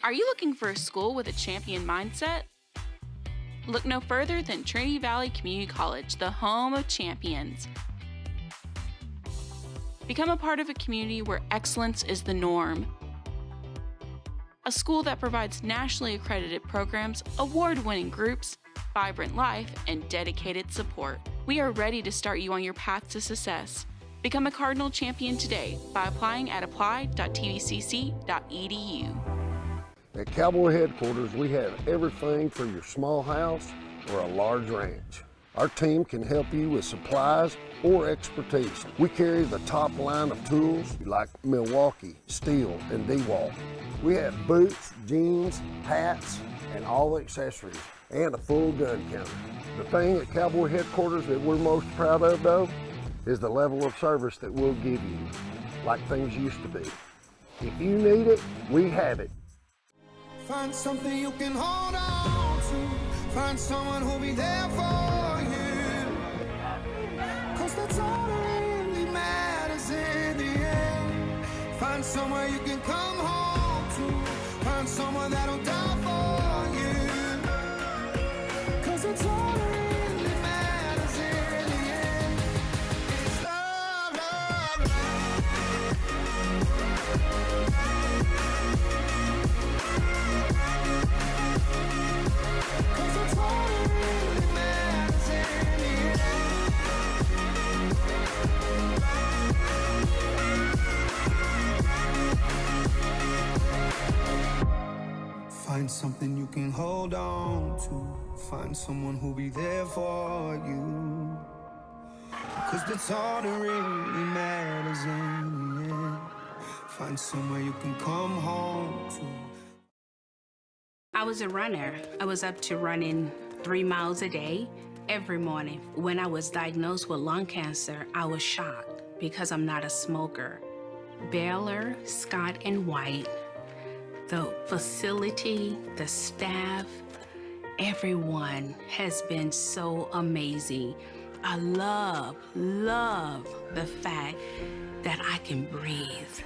Are you looking for a school with a champion mindset? Look no further than Trinity Valley Community College, the home of champions. Become a part of a community where excellence is the norm. A school that provides nationally accredited programs, award-winning groups, vibrant life, and dedicated support. We are ready to start you on your path to success. Become a Cardinal champion today by applying at apply.tvcc.edu. At Cowboy headquarters, we have everything for your small house or a large ranch. Our team can help you with supplies or expertise. We carry the top line of tools like Milwaukee, Steel, and DeWalt. We have boots, jeans, hats, and all the accessories, and a full gun counter. The thing at Cowboy headquarters that we're most proud of, though, is the level of service that we'll give you, like things used to be. If you need it, we have it. Find something you can hold on to. Find someone who'll be there for you. 'Cause that's all that really matters in the end. Find somewhere you can come home to. Find someone that'll die for you. 'Cause it's all that really matters in the end. It's love, love, Find something you can hold on to. Find someone who'll be there for you. 'Cause that's all that really matters in the end. Find somewhere you can come home to. I was a runner. I was up to running 3 miles a day every morning. When I was diagnosed with lung cancer, I was shocked because I'm not a smoker. Baylor Scott and White, the facility, the staff, everyone has been so amazing. I love the fact that I can breathe.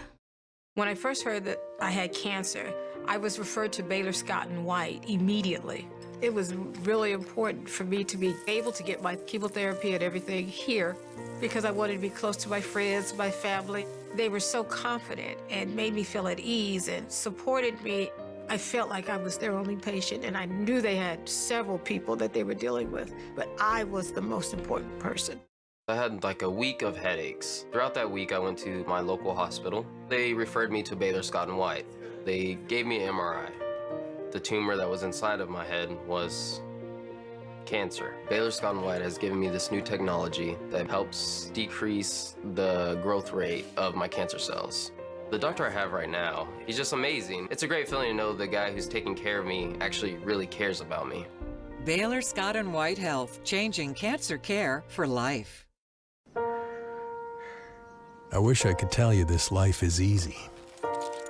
When I first heard that I had cancer, I was referred to Baylor Scott and White immediately. It was really important for me to be able to get my chemotherapy and everything here because I wanted to be close to my friends, my family. They were so confident and made me feel at ease and supported me. I felt like I was their only patient, and I knew they had several people that they were dealing with, but I was the most important person. I had like a week of headaches. Throughout that week, I went to my local hospital. They referred me to Baylor Scott and White. They gave me an MRI. The tumor that was inside of my head was cancer. Baylor Scott and White has given me this new technology that helps decrease the growth rate of my cancer cells. The doctor I have right now, he's just amazing. It's a great feeling to know the guy who's taking care of me actually really cares about me. Baylor Scott and White Health, changing cancer care for life. I wish I could tell you this life is easy,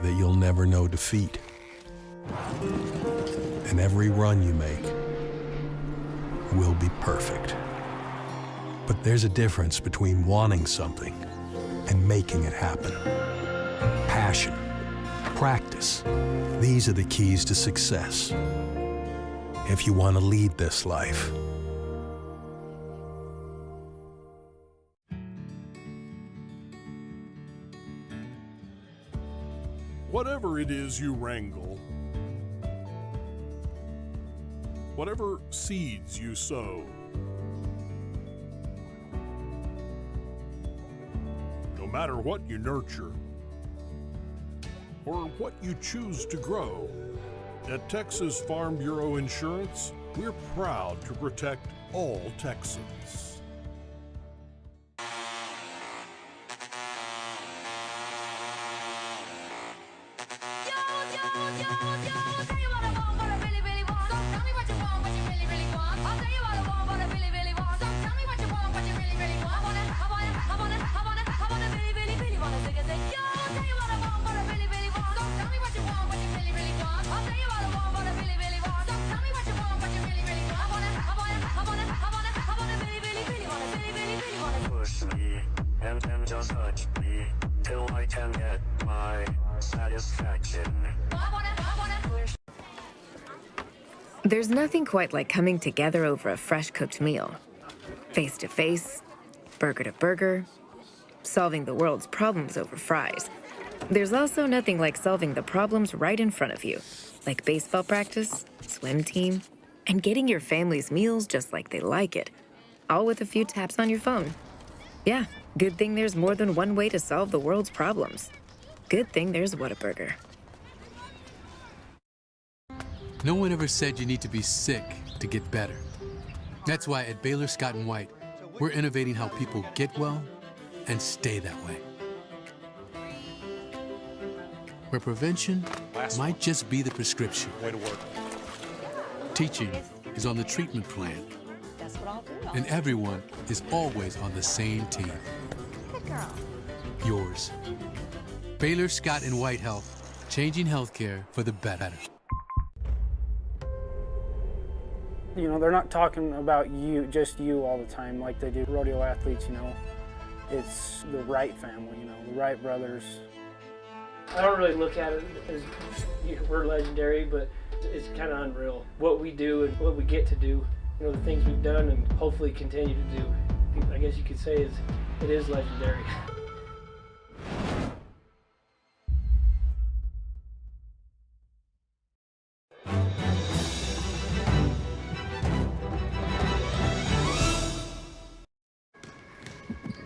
that you'll never know defeat. And every run you make will be perfect. But there's a difference between wanting something and making it happen. Passion, practice, these are the keys to success. If you want to lead this life. Whatever it is you wrangle, whatever seeds you sow, no matter what you nurture or what you choose to grow, at Texas Farm Bureau Insurance, we're proud to protect all Texans. Just touch me till I can get my satisfaction. I wanna There's nothing quite like coming together over a fresh-cooked meal. Face to face, burger to burger, solving the world's problems over fries. There's also nothing like solving the problems right in front of you, like baseball practice, swim team, and getting your family's meals just like they like it, all with a few taps on your phone. Yeah, good thing there's more than one way to solve the world's problems. Good thing there's Whataburger. No one ever said you need to be sick to get better. That's why at Baylor Scott and White, we're innovating how people get well and stay that way. Where prevention might just be the prescription. Way to work. Teaching is on the treatment plan. And everyone is always on the same team. Yours. Baylor Scott and White Health, changing healthcare for the better. You know, they're not talking about you, just you all the time like they do rodeo athletes, you know. It's the Wright family, you know, the Wright brothers. I don't really look at it as we're legendary, but it's kind of unreal. What we do and what we get to do, you know, the things we've done and hopefully continue to do, I guess you could say it is legendary.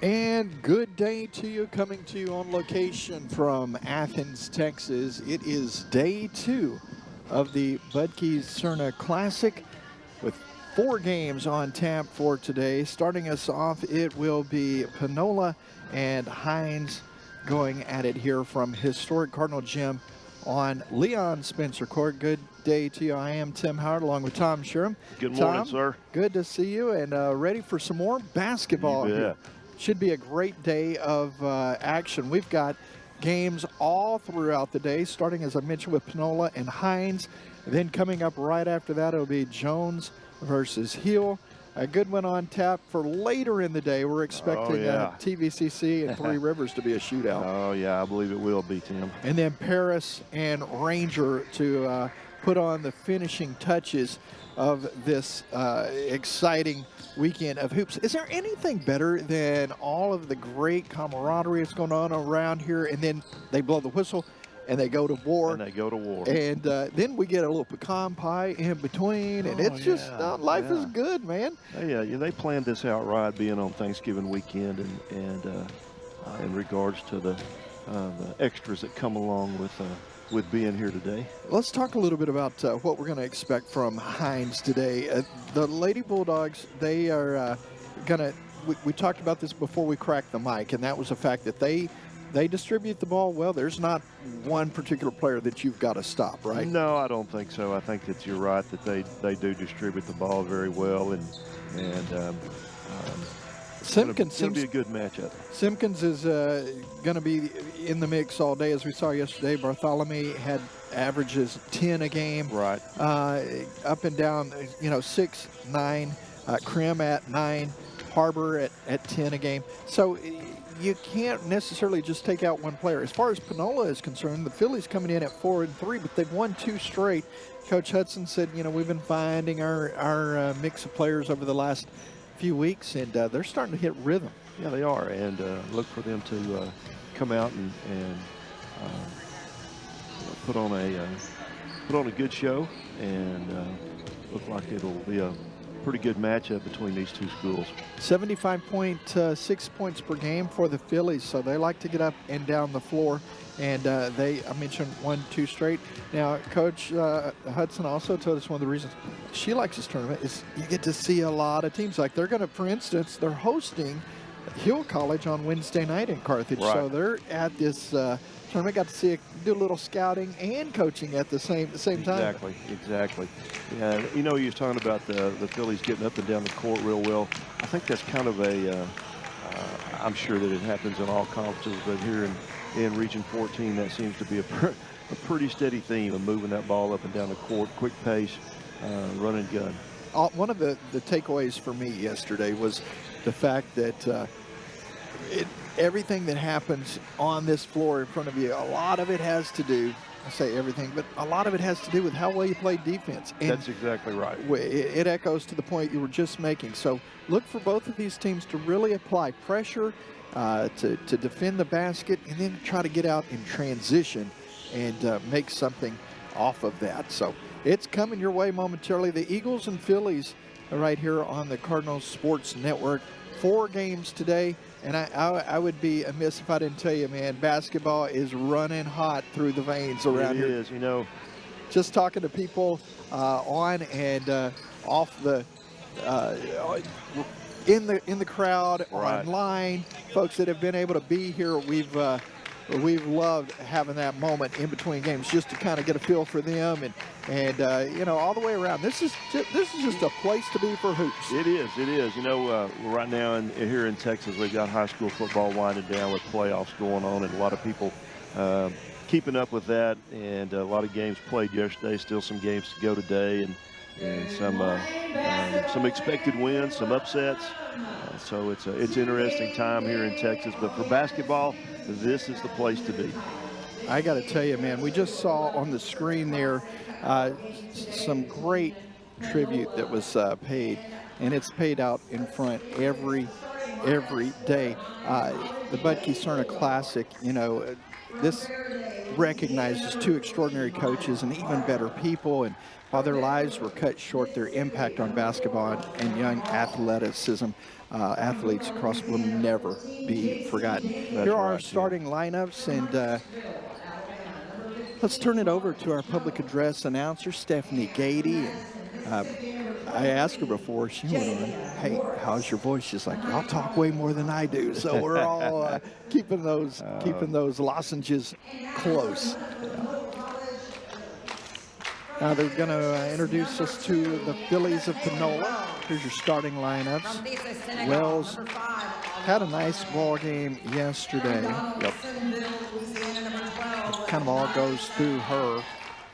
And good day to you, coming to you on location from Athens, Texas. It is day 2 of the Budke Serna Classic with 4 games on tap for today. Starting us off, it will be Panola and Hines going at it here from historic Cardinal Gym on Leon Spencer Court. Good day to you. I am Tim Howard along with Tom Sherham. Good morning, sir. Good to see you, and ready for some more basketball here. Should be a great day of action. We've got games all throughout the day, starting, as I mentioned, with Panola and Hines. Then coming up right after that, it'll be Jones versus Hill. A good one on tap for later in the day. We're expecting TVCC and Three Rivers to be a shootout. Oh, yeah, I believe it will be, Tim. And then Paris and Ranger to put on the finishing touches of this exciting weekend of hoops. Is there anything better than all of the great camaraderie that's going on around here, and then they blow the whistle and they go to war? And then we get a little pecan pie in between, and it's just life is good, man. They planned this out right, being on Thanksgiving weekend, and in regards to the extras that come along with being here today. Let's talk a little bit about what we're going to expect from Hines today. The Lady Bulldogs, they are going to, we talked about this before we cracked the mic, and that was the fact that they distribute the ball well. There's not one particular player that you've got to stop, right? No, I don't think so. I think that you're right that they do distribute the ball very well, and Simpkins seems to be a good matchup. Simpkins is going to be in the mix all day, as we saw yesterday. Bartholomew had averages 10 a game. Right. Up and down, 6, 9. Krim at 9. Harbor at 10 a game. So you can't necessarily just take out one player. As far as Panola is concerned, the Phillies coming in at 4-3, but they've won 2 straight. Coach Hudson said, we've been finding our mix of players over the last few weeks, and they're starting to hit rhythm. Yeah, they are, and look for them to come out and put on a good show, and look like it'll be a pretty good matchup between these two schools. 75.6 points per game for the Phillies, so they like to get up and down the floor. And I mentioned 1-2 straight. Now, Coach Hudson also told us one of the reasons she likes this tournament is you get to see a lot of teams. Like they're going to, for instance, they're hosting Hill College on Wednesday night in Carthage. Right. So they're at this tournament. Got to see do a little scouting and coaching at the same time. Exactly. Yeah, you were talking about the Phillies getting up and down the court real well. I think that's kind of I'm sure that it happens in all conferences, but here in Region 14, that seems to be a pretty steady theme of moving that ball up and down the court, quick pace, run and gun. One of the takeaways for me yesterday was the fact that everything that happens on this floor in front of you, a lot of it has to do I say everything, but a lot of it has to do with how well you play defense. And that's exactly right. It echoes to the point you were just making. So look for both of these teams to really apply pressure, to defend the basket, and then try to get out in transition and make something off of that. So it's coming your way momentarily. The Eagles and Phillies are right here on the Cardinals Sports Network. 4 games today, and I would be amiss if I didn't tell you, man, basketball is running hot through the veins around here. It is, you know. Just talking to people on and off the in the crowd, right, online, folks that have been able to be here. We've loved having that moment in between games just to kind of get a feel for them and you know, all the way around. This is just a place to be for hoops. It is. You know, right now here in Texas, we've got high school football winding down with playoffs going on, and a lot of people keeping up with that, and a lot of games played yesterday, still some games to go today, and some expected wins, some upsets. So it's an interesting time here in Texas. But for basketball, this is the place to be. I got to tell you, man, we just saw on the screen there some great tribute that was paid, and it's paid out in front every day. The Budke Serna Classic, you know, this recognizes 2 extraordinary coaches and even better people, and while their lives were cut short, their impact on basketball and young athleticism, athletes across will never be forgotten. Here are our starting lineups, and let's turn it over to our public address announcer, Stephanie Gady. I asked her before she went on, hey, how's your voice? She's like, y'all talk way more than I do. So we're all keeping those lozenges close. Now they're going to introduce us to the Phillies of Panola. Here's your starting lineups. Wells had a nice ball game yesterday. Yep. It kind of all goes through her.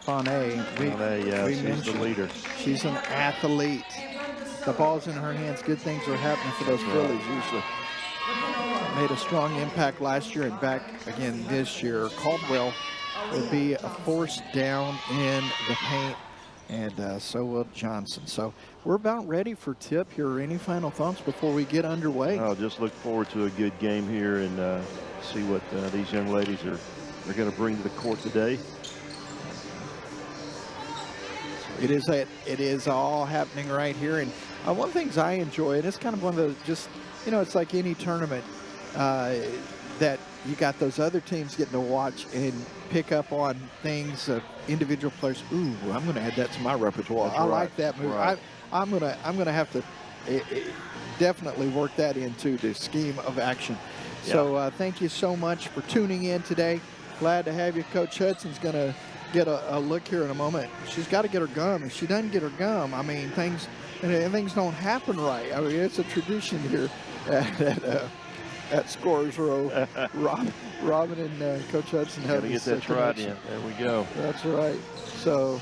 Fane, we mentioned the leader. She's an athlete. The ball's in her hands. Good things are happening for those Phillies usually. Made a strong impact last year and back again this year. Caldwell will be a force down in the paint, and so will Johnson. So we're about ready for tip here. Any final thoughts before we get underway? I'll just look forward to a good game here and see what these young ladies are going to bring to the court today. It is all happening right here, and one of the things I enjoy, and it's kind of one of those, just, you know, it's like any tournament that you got those other teams getting to watch and pick up on things, individual players. Ooh, I'm going to add that to my repertoire. I like that move. Right. I'm gonna have to definitely work that into the scheme of action. Yeah. So thank you so much for tuning in today. Glad to have you. Coach Hudson's going to get a look here in a moment. She's got to get her gum. If she doesn't get her gum, I mean, things don't happen right. I mean, it's a tradition here at Scorers Row. Robin and Coach Hudson have to get that tried in. There we go. That's right. So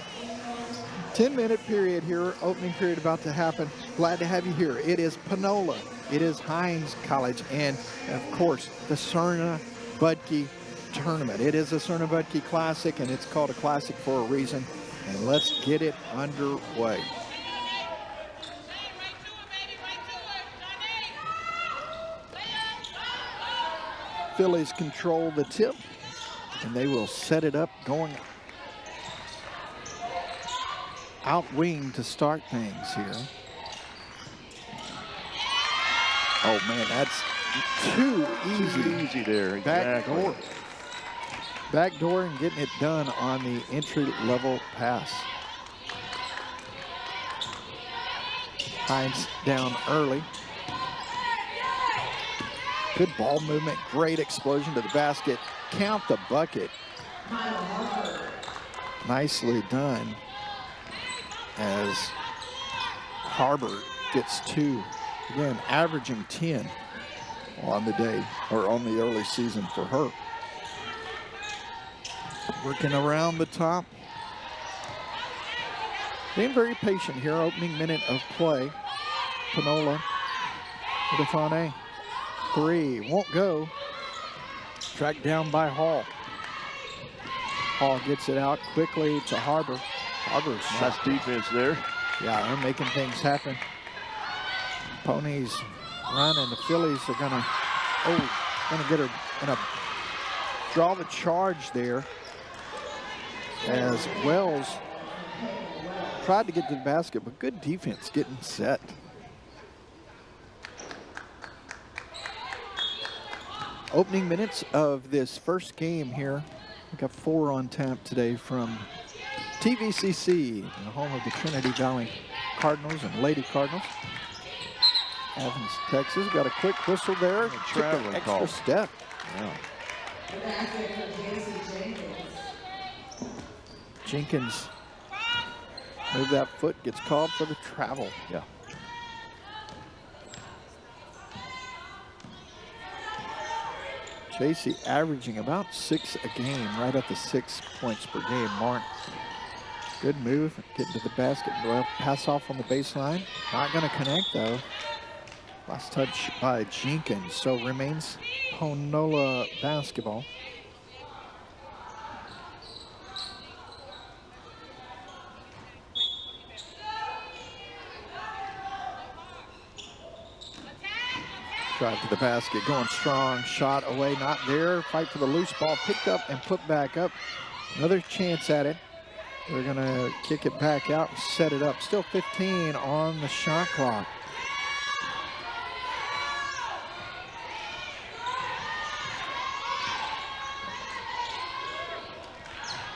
10-minute period here, opening period about to happen. Glad to have you here. It is Panola. It is Hines College, and of course the Serna Budke tournament. It is a Serna Budke Classic, and it's called a Classic for a reason. And let's get it underway. Phillies control the tip, and they will set it up going out wing to start things here. Oh man, that's too easy. Too easy there, exactly. Backdoor and getting it done on the entry-level pass. Hines down early. Good ball movement, great explosion to the basket. Count the bucket. Nicely done as Harbor gets 2. Again, averaging 10 on the day, or on the early season for her. Working around the top. Being very patient here, opening minute of play. Panola to Defane. 3, won't go. Tracked down by Hall. Hall gets it out quickly to Harbor. Harbor's Nice defense there. Yeah, they're making things happen. Ponies run, and the Phillies are gonna get her, gonna draw the charge there as Wells tried to get to the basket, but good defense getting set. Opening minutes of this first game here. We got 4 on tap today from TVCC, the home of the Trinity Valley Cardinals and Lady Cardinals. Athens, Texas, got a quick whistle there. Traveling extra call. Step. Yeah. Jenkins moved that foot, gets called for the travel. Yeah. JC averaging about 6 a game, right at the 6 points per game mark. Good move, getting to the basket. Well, pass off on the baseline. Not going to connect though. Last touch by Jenkins, so remains Ponola basketball. Drive to the basket, going strong, shot away, not there. Fight for the loose ball, picked up and put back up. Another chance at it. They're gonna kick it back out and set it up. Still 15 on the shot clock.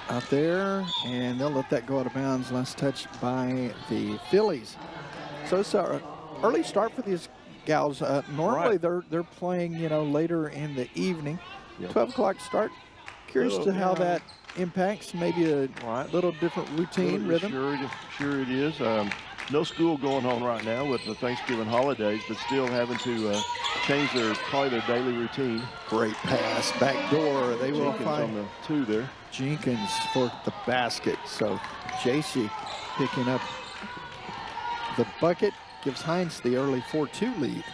Out there, and they'll let that go out of bounds. Last touch by the Phillies. So it's an early start for these gals. Normally they're playing, you know, later in the evening. 12 o'clock start. Curious to how that impacts maybe a little different routine rhythm. Sure it is. No school going on right now with the Thanksgiving holidays, but still having to change probably their daily routine. Great pass, back door. They will Jenkins find on the 2 there. Jenkins for the basket. So JC picking up the bucket, gives Hines the early 4-2 lead.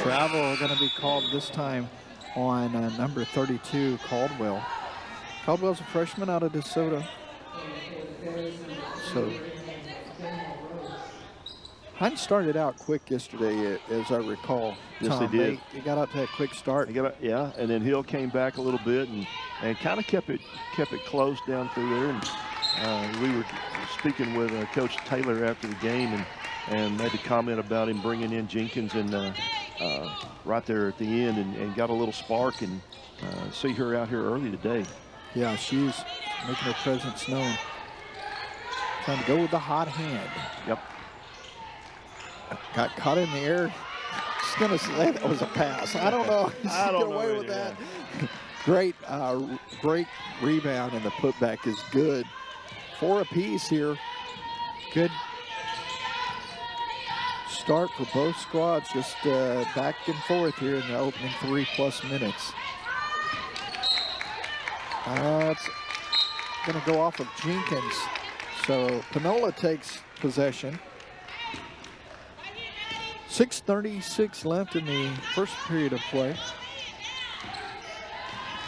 Travel going to be called this time on number 32, Caldwell. Caldwell's a freshman out of DeSoto. So Hines started out quick yesterday, as I recall. Yes, Tom, he did. He got out to that quick start. Yeah, and then Hill came back a little bit and kind of kept it close down through there. And we were speaking with Coach Taylor after the game and made a comment about him bringing in Jenkins and right there at the end and got a little spark, and see her out here early today. Yeah, she's making her presence known. Trying to go with the hot hand. Yep. Got caught in the air. She's going to say that was a pass. I don't know. She's I don't get know away with that. Great break rebound, and the putback is good. 4 apiece here. Good start for both squads. Just back and forth here in the opening 3+ minutes. It's going to go off of Jenkins. So Panola takes possession. 6:36 left in the first period of play.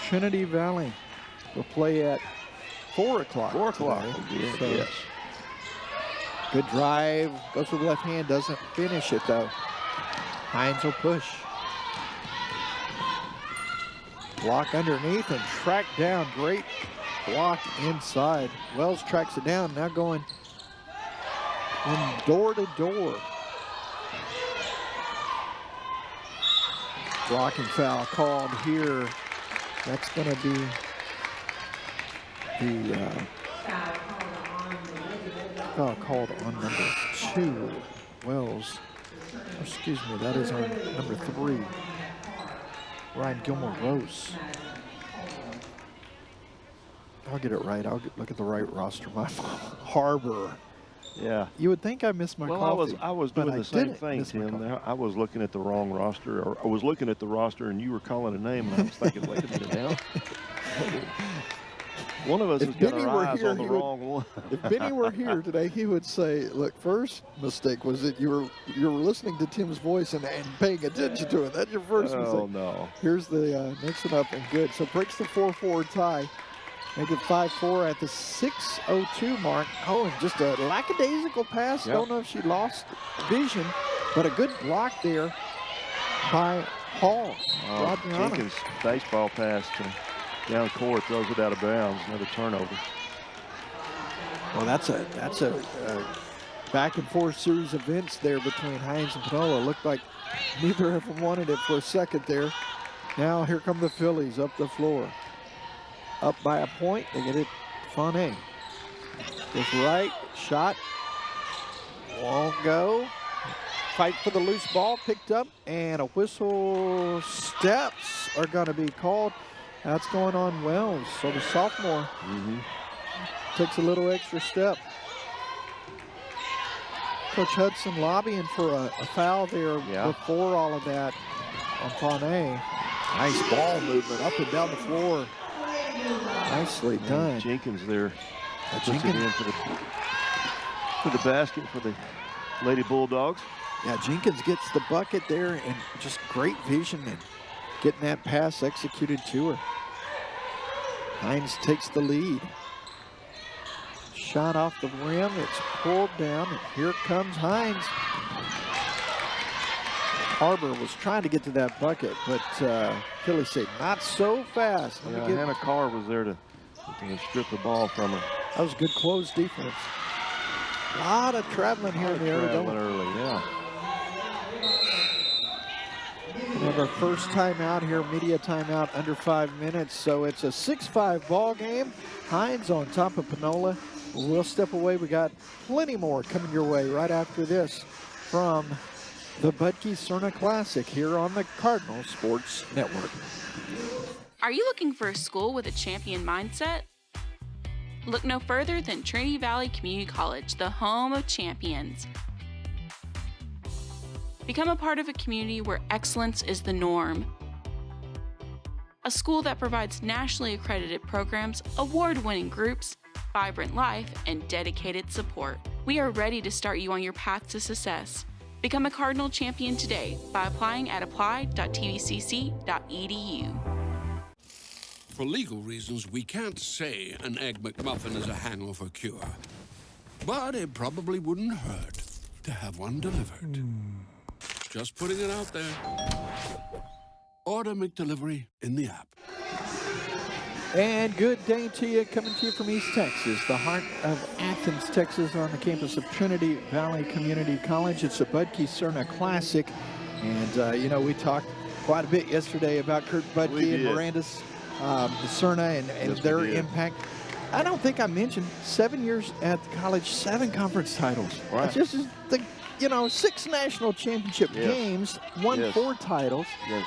Trinity Valley will play at 4 o'clock. 4 o'clock. Today. So Yes. good drive. Goes with the left hand. Doesn't finish it though. Hines will push. Block underneath and track down. Great block inside. Wells tracks it down. Now going from door to door. Blocking foul called here. That's going to be the foul called on number 2, Wells. Excuse me, that is on number 3, Ryan Gilmore-Rose. I'll get it right. I'll look at the right roster. My Harbor. Yeah. You would think I missed my coffee. I was doing the same thing, Tim. I was looking at the wrong roster, or I was looking at the roster and you were calling a name, and I was thinking, wait a minute now. One of us has got our eyes on the wrong one. If Benny were here today, he would say, look, first mistake was that you were listening to Tim's voice and paying attention to it. That's your first mistake. Oh, no. Here's the mixing up and good. So breaks the 4-4 tie. Make it 5-4 at the 6:02 mark. Oh, and just a lackadaisical pass. Yep. Don't know if she lost vision, but a good block there by Hall. Jenkins' baseball pass to down court, throws it out of bounds. Another turnover. Well, that's a back and forth series of events there between Hines and Panola. Looked like neither of them wanted it for a second there. Now here come the Phillies up the floor. Up by a point, they get it. Foné. Just right, shot. Won't go. Fight for the loose ball, picked up, and a whistle. Steps are going to be called. That's going on Wells. So the sophomore takes a little extra step. Coach Hudson lobbying for a foul there before all of that on Foné. Nice ball movement up and down the floor. Nicely done. Jenkins there. Puts it in for the basket for the Lady Bulldogs. Yeah, Jenkins gets the bucket there and just great vision and getting that pass executed to her. Hines takes the lead. Shot off the rim, it's pulled down, and here comes Hines. Harbor was trying to get to that bucket, but Philly said, not so fast. Hannah Carr was there to strip the ball from her. That was good close defense. A lot of traveling here in the Traveling early, yeah. We have our first timeout here, media timeout, under 5 minutes. So it's a 6-5 ball game. Hines on top of Panola. We'll step away. We got plenty more coming your way right after this from the Budke Serna Classic here on the Cardinal Sports Network. Are you looking for a school with a champion mindset? Look no further than Trinity Valley Community College, the home of champions. Become a part of a community where excellence is the norm. A school that provides nationally accredited programs, award-winning groups, vibrant life, and dedicated support. We are ready to start you on your path to success. Become a Cardinal champion today by applying at apply.tvcc.edu. For legal reasons, we can't say an Egg McMuffin is a hangover cure. But it probably wouldn't hurt to have one delivered. Just putting it out there. Order McDelivery in the app. And good day to you, coming to you from East Texas, the heart of Athens, Texas, on the campus of Trinity Valley Community College. It's a Budke Serna Classic. And, you know, we talked quite a bit yesterday about Kurt Budke and Miranda's Serna and their impact. I don't think I mentioned 7 years at the college, 7 conference titles. Right. It's just, you know, 6 national championship games, won 4 titles. Yes.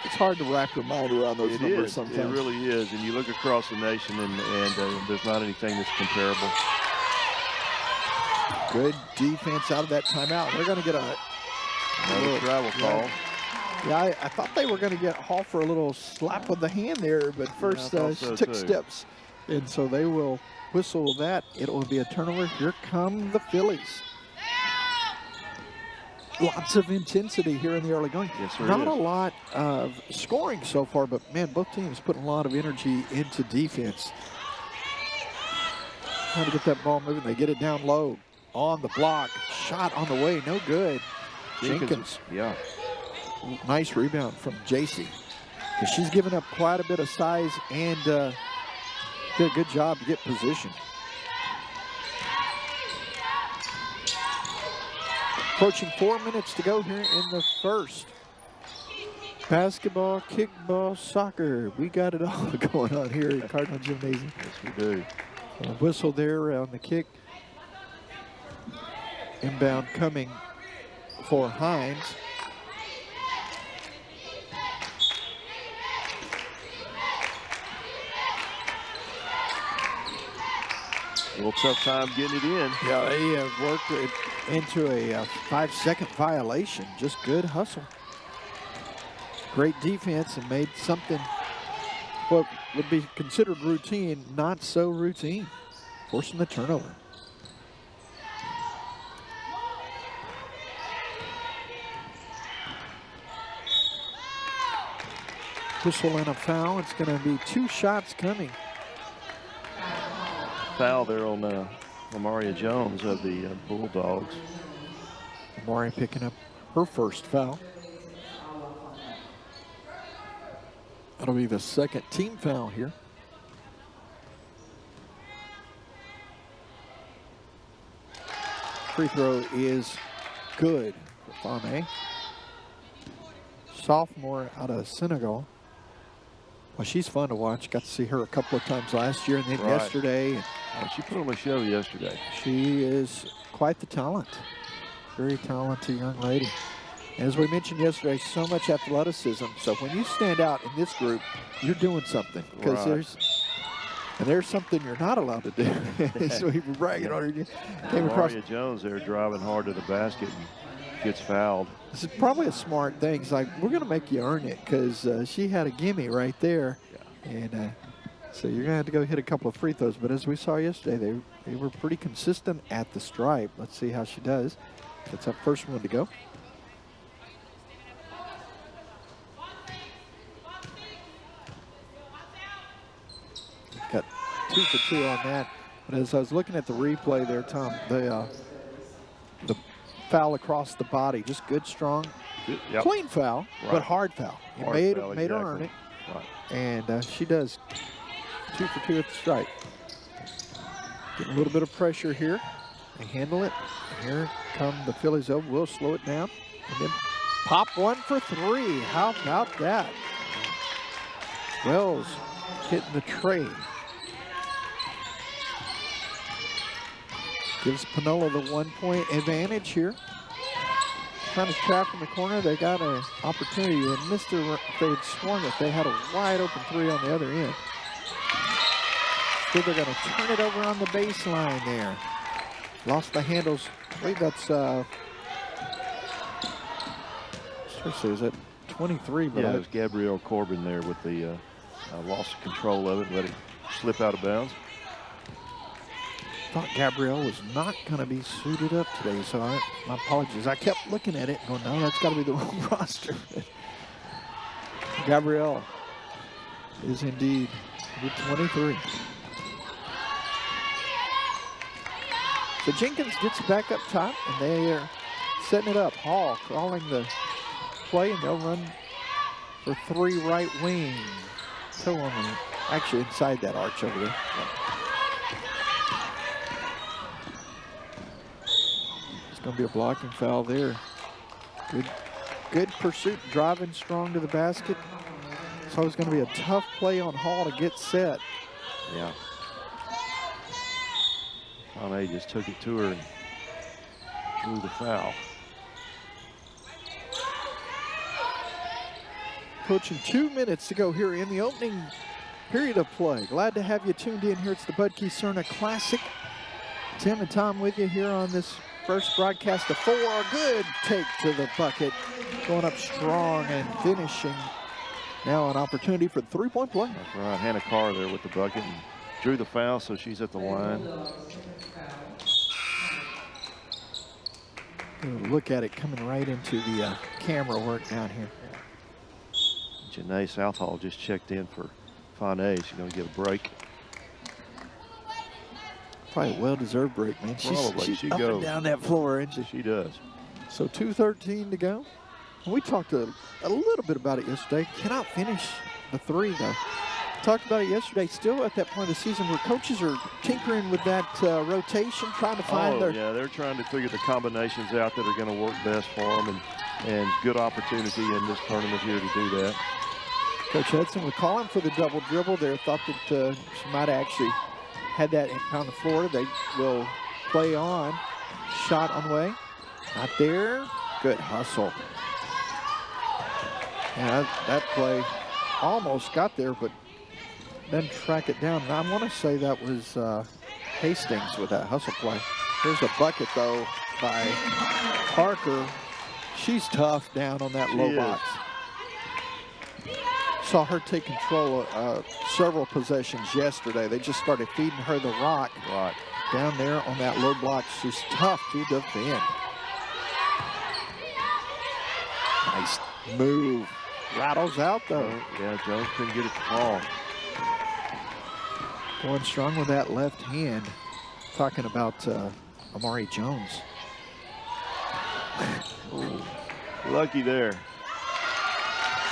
It's hard to wrap your mind around those numbers sometimes. It really is. And you look across the nation, and there's not anything that's comparable. Good defense out of that timeout. They're going to get another travel call. Yeah, I thought they were going to get Hall for a little slap of the hand there, but first she took steps. And so they will whistle that. It will be a turnover. Here come the Phillies. Lots of intensity here in the early going. Yes, Not a lot of scoring so far, but man, both teams putting a lot of energy into defense. Trying to get that ball moving. They get it down low on the block. Shot on the way, no good. Jenkins. Yeah. Nice rebound from JC. She's given up quite a bit of size and did a good job to get position. Approaching 4 minutes to go here in the first. Basketball, kickball, soccer. We got it all going on here at Cardinal Gymnasium. Yes, we do. A whistle there on the kick. Inbound coming for Hines. A little tough time getting it in. Yeah, they have worked it into a 5-second violation. Just good hustle. Great defense and made something what would be considered routine, not so routine, forcing the turnover. Whistle and a foul. It's going to be 2 shots coming. Foul there on Lamaria Jones of the Bulldogs. Amari picking up her first foul. That'll be the second team foul here. Free throw is good for Fane. Sophomore out of Senegal. Well, she's fun to watch. Got to see her a couple of times last year and then yesterday. Oh, she put on a show yesterday. She is quite the talent. Very talented young lady. As we mentioned yesterday, so much athleticism. So when you stand out in this group, you're doing something. Because there's something you're not allowed to do. So we were bragging on her. Came across. Maria Jones there driving hard to the basket and gets fouled. This is probably a smart thing. It's like, we're going to make you earn it, because she had a gimme right there. Yeah. And so you're going to have to go hit a couple of free throws. But as we saw yesterday, they were pretty consistent at the stripe. Let's see how she does. That's her first one to go. Got 2 for 2 on that. But as I was looking at the replay there, Tom, the foul across the body, just good, strong, clean foul, but hard foul. You made her earn it. Right. And she does 2 for 2 at the stripe. Getting a little bit of pressure here. They handle it. Here come the Phillies over. We'll slow it down. And then pop 1 for 3. How about that? Wells hitting the tray. Gives Panola the 1-point advantage here. Trying to trap in the corner. They got an opportunity and missed it if they had swung it. They had a wide open 3 on the other end. Still, they're going to turn it over on the baseline there. Lost the handles. I believe that's is it 23? But yeah, it was Gabrielle Corbin there with the loss of control of it, let it slip out of bounds. Thought Gabrielle was not going to be suited up today, so my apologies. I kept looking at it and going, no, that's got to be the wrong roster. Gabrielle is indeed with 23. So Jenkins gets back up top, and they are setting it up. Hall calling the play, and they'll run for 3 right wing. Toe on the, actually inside that arch over there. It's going to be a blocking foul there. Good pursuit, driving strong to the basket. So it's going to be a tough play on Hall to get set. Yeah. Fane just took it to her and drew the foul. Approaching 2 minutes to go here in the opening period of play. Glad to have you tuned in here. It's the Budke Serna Classic. Tim and Tom with you here on this first broadcast of 4. Good take to the bucket. Going up strong and finishing. Now an opportunity for the 3-point play. That's right. Hannah Carr there with the bucket and drew the foul, so she's at the line. Look at it coming right into the camera work down here. Janae Southall just checked in for Fane. She's going to get a break. Probably a well-deserved break, man. Probably. She's up and down that floor, isn't she? She does. So 2:13 to go. We talked a little bit about it yesterday. Cannot finish the 3, though. Talked about it yesterday. Still at that point of the season where coaches are tinkering with that rotation, trying to find their... yeah, they're trying to figure the combinations out that are going to work best for them, and good opportunity in this tournament here to do that. Coach Hudson would call him for the double dribble there. Thought that she might have actually had that on the floor. They will play on. Shot on the way. Not there. Good hustle. Yeah, that play almost got there, but then track it down. And I want to say that was Hastings with that hustle play. Here's a bucket, though, by Parker. She's tough down on that low box. saw her take control of several possessions yesterday. They just started feeding her the rock down there on that low block. She's tough to defend. Nice move. Rattles out, though. Yeah, Jones couldn't get it to fall. Going strong with that left hand. Talking about Amari Jones. Lucky there.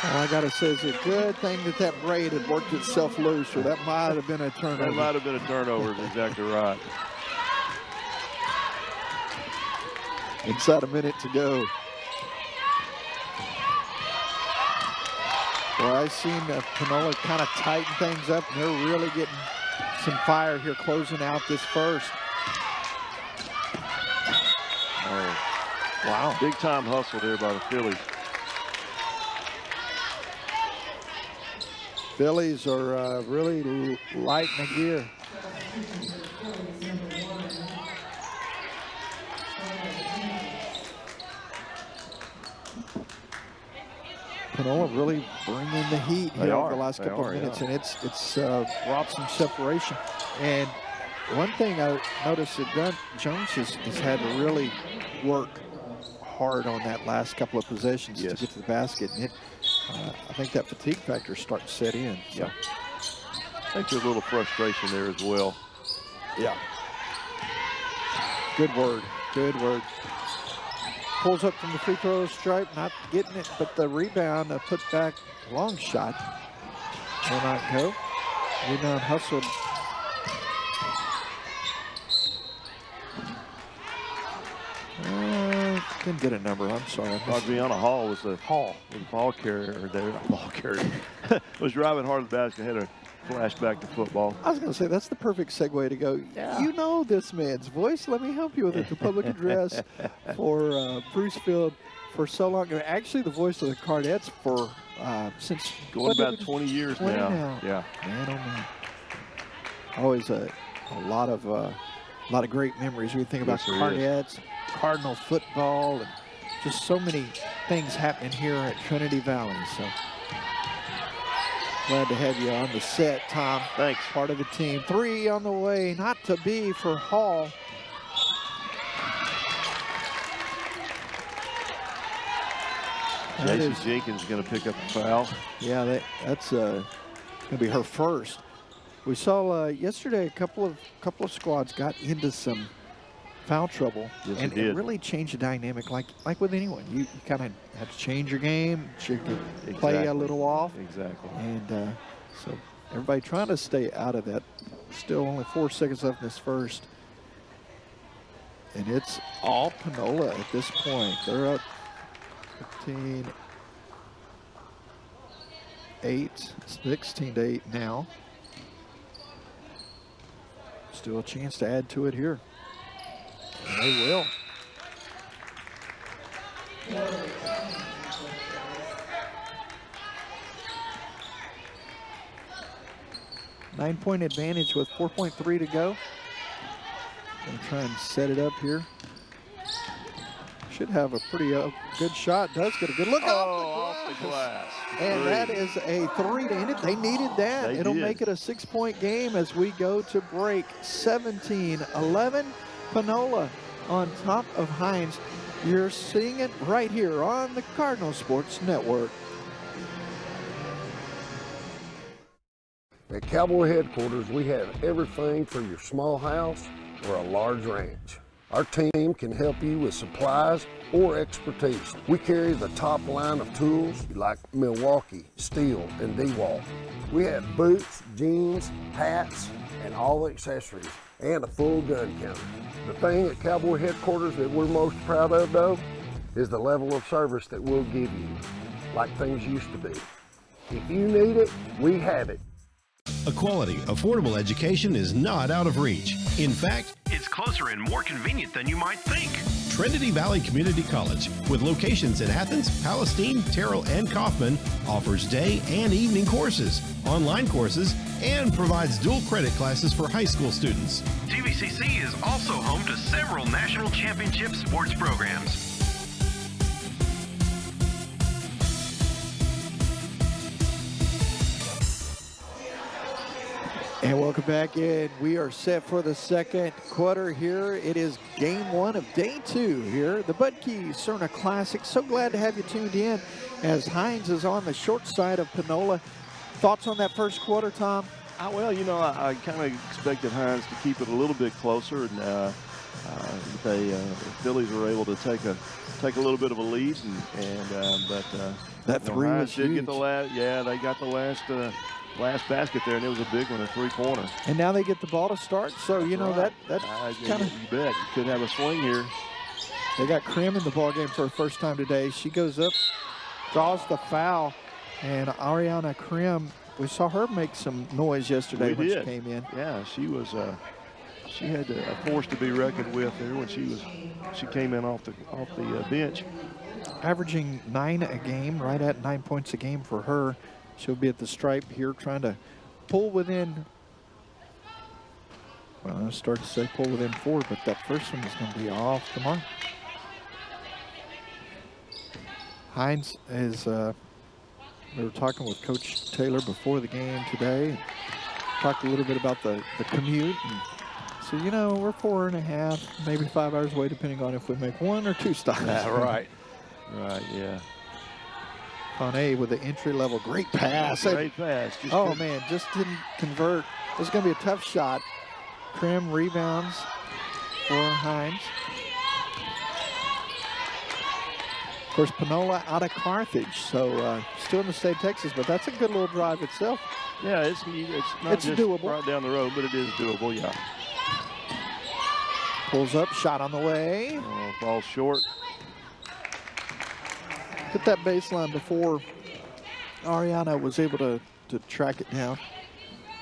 All I got to say is a good thing that braid had worked itself loose, or that might have been a turnover. That might have been a turnover, is exactly right. Inside a minute to go. Well, I've seen Panola kind of tighten things up, and they're really getting some fire here closing out this first. Oh, wow. Big time hustle there by the Phillies. Phillies are really lighting the gear. Panola really bringing the heat here over the last couple of minutes, and it's brought some separation. And one thing I noticed that Jones has had to really work hard on that last couple of possessions to get to the basket, and I think that fatigue factor is starting to set in. So. Yeah. I think there's a little frustration there as well. Yeah. Good word. Good word. Pulls up from the free throw stripe, not getting it, but the rebound, a put back long shot will not go. Rebound hustled. Didn't get a number, I'm sorry. Adriana Hall was the ball carrier there. Ball carrier. Was driving hard at the basket, had a flashback to football. I was going to say, that's the perfect segue to go. Yeah. You know this man's voice. Let me help you with it. The public address for Bruce Field for so long. And actually, the voice of the Cardettes for since going about 20 years now. Yeah. Man, oh man. Always a lot of great memories. We think about Cardettes, Cardinal football, and just so many things happening here at Trinity Valley. So glad to have you on the set, Tom. Thanks. Part of the team. 3 on the way, not to be for Hall. Jason Jenkins is going to pick up a foul. Yeah, that's going to be her first. We saw yesterday a couple of squads got into some foul trouble, and it really changed the dynamic. Like with anyone, you kind of have to change your game, play a little off. Exactly. And so everybody trying to stay out of that. Still only 4 seconds left in this first, and it's all Panola at this point. They're up 15-8, 16-8 now. Still a chance to add to it here. And they will. Nine-point advantage with 4.3 to go. Gonna try and set it up here. Should have a pretty good shot. Does get a good look off the glass. And that is a 3 to end it. They needed that. It'll make it a 6-point game as we go to break. 17-11. Panola on top of Hines. You're seeing it right here on the Cardinal Sports Network. At Cowboy headquarters, we have everything for your small house or a large ranch. Our team can help you with supplies or expertise. We carry the top line of tools like Milwaukee, Steel, and DeWalt. We have boots, jeans, hats, and all the accessories, and a full gun counter. The thing at Cowboy headquarters that we're most proud of, though, is the level of service that we'll give you, like things used to be. If you need it, we have it. A quality, affordable education is not out of reach. In fact, it's closer and more convenient than you might think. Trinity Valley Community College, with locations in Athens, Palestine, Terrell, and Kaufman, offers day and evening courses, online courses, and provides dual credit classes for high school students. TVCC is also home to several national championship sports programs. And welcome back in. We are set for the second quarter here. It is game 1 of day 2 here. The Budke Serna Classic. So glad to have you tuned in as Hines is on the short side of Panola. Thoughts on that first quarter, Tom? Well, you know, I kind of expected Hines to keep it a little bit closer, and the Phillies were able to take a little bit of a lead, but that three was huge. Get the last. Yeah, they got the last basket there, and it was a big one, a three-pointer. And now they get the ball to start, so you know right. that kind of. You bet you could have a swing here. They got Krim in the ball game for the first time today. She goes up, draws the foul, and Ariana Krim. We saw her make some noise yesterday when she came in. Yeah, she was. She had a force to be reckoned with there when she came in off the bench. Averaging 9 a game, right at 9 points a game for her. She'll be at the stripe here trying to pull within. Well, I started to say pull within 4, but that first one is going to be off the mark. Hines is. We were talking with Coach Taylor before the game today. Talked a little bit about the commute. And so, you know, we're 4.5, maybe 5 hours away, depending on if we make 1 or 2 stops. Right, yeah. Fonet with the entry-level, great pass. Great pass. Man, just didn't convert. This is going to be a tough shot. Krim rebounds for Hines. Of course, Panola out of Carthage, so still in the state of Texas, but that's a good little drive itself. Yeah, it's not just doable. Right down the road, but it is doable, yeah. Pulls up, shot on the way. Falls short. Hit that baseline before Ariana was able to track it down.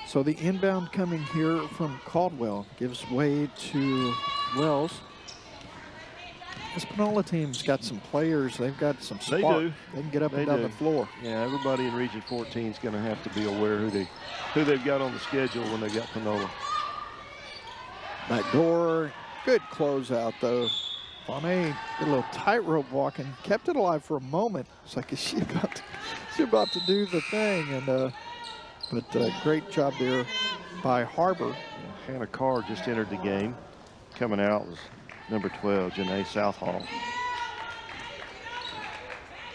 So the inbound coming here from Caldwell gives way to Wells. This Panola team's got some players. They've got some spark. They do. They can get up and down the floor. Yeah, everybody in Region 14 is going to have to be aware who they've got on the schedule when they got Panola. Back door. Good closeout, though. Fonet did a little tightrope walking. Kept it alive for a moment. It's like, is she about to do the thing? And but great job there by Harbor. Yeah, Hannah Carr just entered the game. Coming out was number 12, Janae Southall.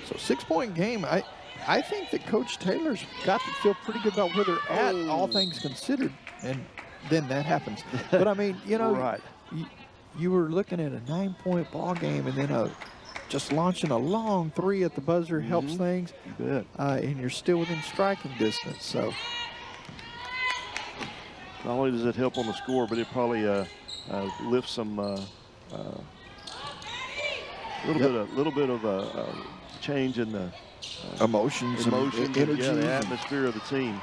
So 6-point game. I think that Coach Taylor's got to feel pretty good about where they're at, all things considered. And then that happens. But I mean, you know, right. You were looking at a 9-point ball game, and then just launching a long 3 at the buzzer helps things. You bet. And you're still within striking distance. So not only does it help on the score, but it probably lifts some little bit of a change in the emotions, and energy, the atmosphere of the team.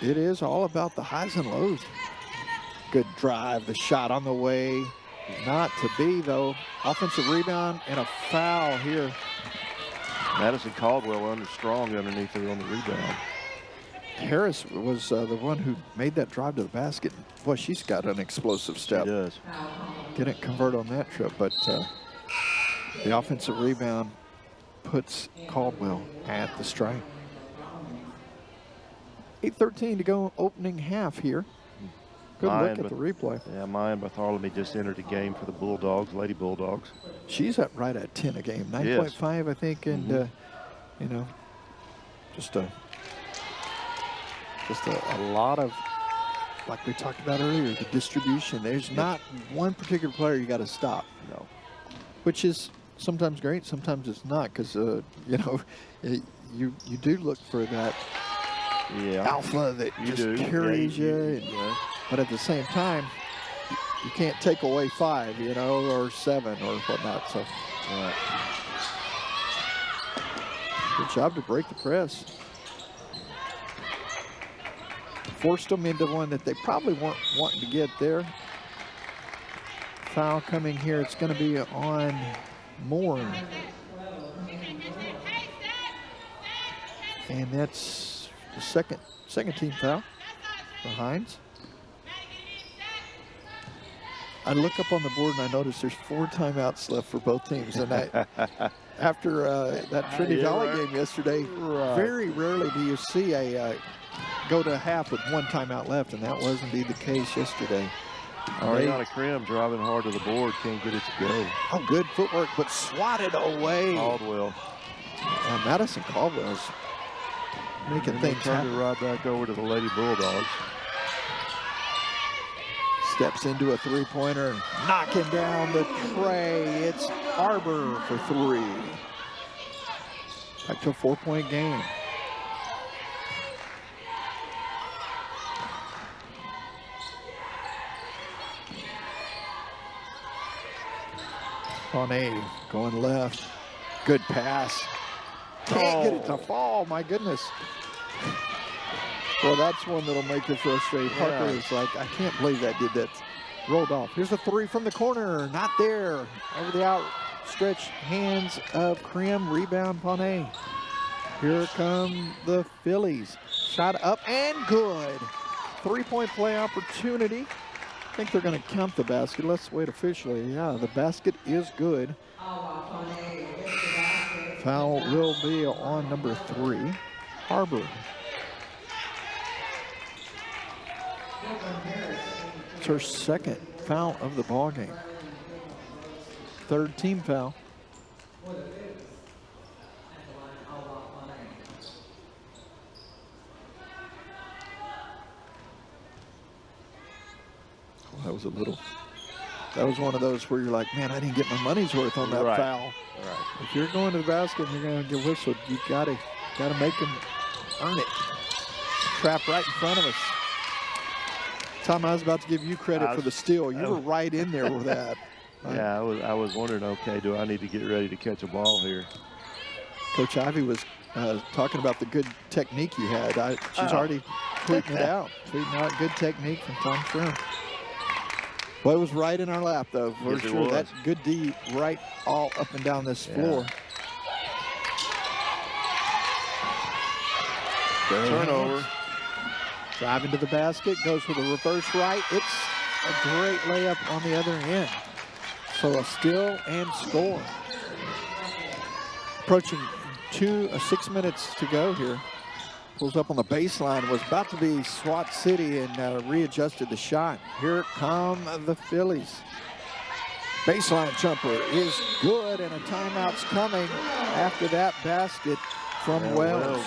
It is all about the highs and lows. Good drive, the shot on the way. Not to be, though. Offensive rebound and a foul here. Madison Caldwell strong underneath her on the rebound. Harris was the one who made that drive to the basket. Boy, she's got an explosive step. She does. Didn't convert on that trip, but the offensive rebound puts Caldwell at the stripe. 8:13 to go, opening half here. Good look at the replay. Yeah, Maya Bartholomew just entered the game for the Bulldogs, Lady Bulldogs. She's at right at 10 a game, 9.5, I think, and you know, just a lot of, like we talked about earlier, the distribution. There's not one particular player you got to stop. No, which is sometimes great, sometimes it's not, because you know, you do look for that alpha that just carries you. But at the same time, you can't take away 5, you know, or 7 or whatnot. So, good job to break the press. Forced them into one that they probably weren't wanting to get there. Foul coming here. It's going to be on Moore. And that's the second team foul for Hines. I look up on the board and I notice there's 4 timeouts left for both teams. And after that Trinity Valley game yesterday, very rarely do you see a go to half with 1 timeout left, and that was indeed the case yesterday. Ariana Krim driving hard to the board, can't get it to go. Oh, good footwork, but swatted away. Caldwell. Madison Caldwell's making things happen. Turned it right back over to the Lady Bulldogs. Steps into a three-pointer, knocking down the tray. It's Arbor for 3. Back to a 4-point game. Pawnee going left. Good pass. Can't get it to fall, my goodness. Well, that's one that'll make you frustrated. Parker is like, I can't believe that did that. Rolled off. Here's a 3 from the corner. Not there. Over the outstretched hands of Krim. Rebound, Pawnee. Here come the Phillies. Shot up and good. 3-point play opportunity. I think they're going to count the basket. Let's wait officially. Yeah, the basket is good. Foul will be on number 3, Arbor. It's her second foul of the ball game. 3rd team foul. That was one of those where you're like, man, I didn't get my money's worth on that foul. If you're going to the basket and you're going to get whistled, you gotta make them earn it. Trap right in front of us. Tom, I was about to give you credit for the steal. You were right in there with that. Yeah, I was wondering, okay, do I need to get ready to catch a ball here? Coach Ivy was talking about the good technique you had. She's already tweeting it out. Tweeting out good technique from Tom Shrimp. Well, it was right in our lap, though, for sure. That's good D right all up and down this floor. Turnover. Driving to the basket, goes with a reverse right. It's a great layup on the other end. So a steal and score. Approaching 6 minutes to go here. Pulls up on the baseline, was about to be SWAT City and readjusted the shot. Here come the Phillies. Baseline jumper is good, and a timeout's coming after that basket from Wells.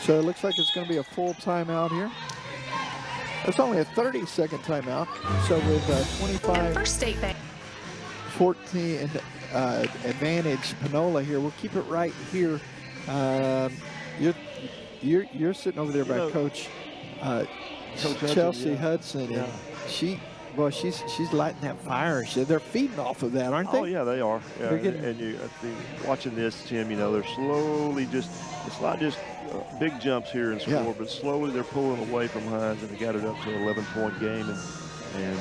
So it looks like it's going to be a full timeout here. It's only a 30-second timeout. So with 25, First State Bank. 14 advantage, Panola here. We'll keep it right here. You're sitting over there by Coach Chelsea Hudson, and she's lighting that fire. They're feeding off of that, aren't they? Oh yeah, they are. Yeah. And watching this, Tim, they're slowly it's not just big jumps here in score, but slowly they're pulling away from Hines, and they got it up to an 11-point game, and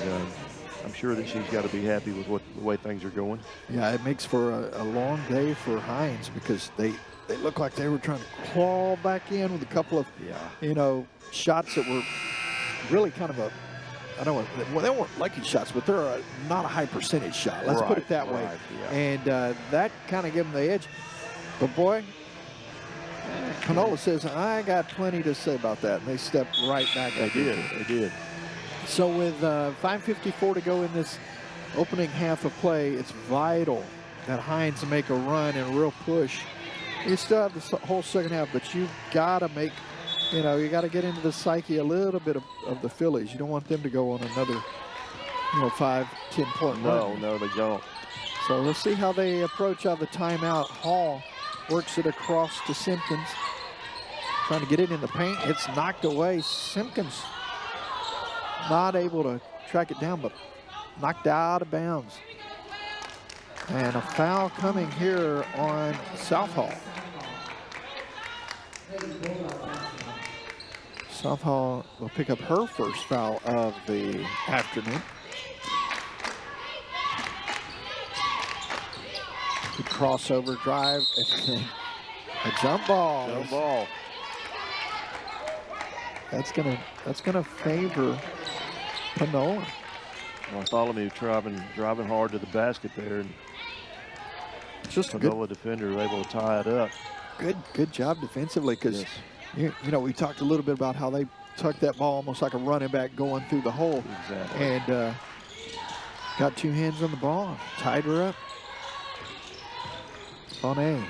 I'm sure that she's got to be happy with the way things are going. Yeah, it makes for a long day for Hines because they look like they were trying to claw back in with a couple of, shots that were really kind of they weren't lucky shots, but they're not a high percentage shot. Let's put it that way. Yeah. And that kind of gave them the edge. But boy, Panola says, I got plenty to say about that. And they stepped right back. They did. So with 5:54 to go in this opening half of play, it's vital that Hines make a run and a real push. You still have the whole second half, but you've got to make, you got to get into the psyche a little bit of the Phillies. You don't want them to go on another, 5-10 point run. No, they don't. So let's see how they approach out the timeout. Hall works it across to Simpkins. Trying to get it in the paint. It's knocked away. Simpkins not able to track it down, but knocked out of bounds. And a foul coming here on Southall. Southall will pick up her first foul of the afternoon. Good crossover drive. A jump ball. That's gonna favor Panola. Bartholomew driving hard to the basket there, and just Panola defender able to tie it up. Good job defensively, because You know, we talked a little bit about how they tucked that ball almost like a running back going through the hole. Exactly. And got 2 hands on the ball, tied her up. Fournier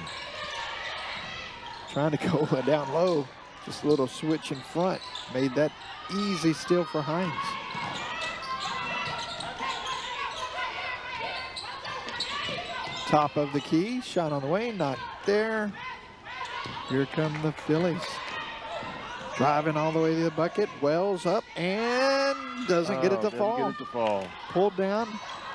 trying to go down low. Just a little switch in front. Made that easy still for Hines. Top of the key, shot on the way, not there. Here come the Phillies. Driving all the way to the bucket. Wells up and doesn't get it to fall. Get it to fall. Pulled down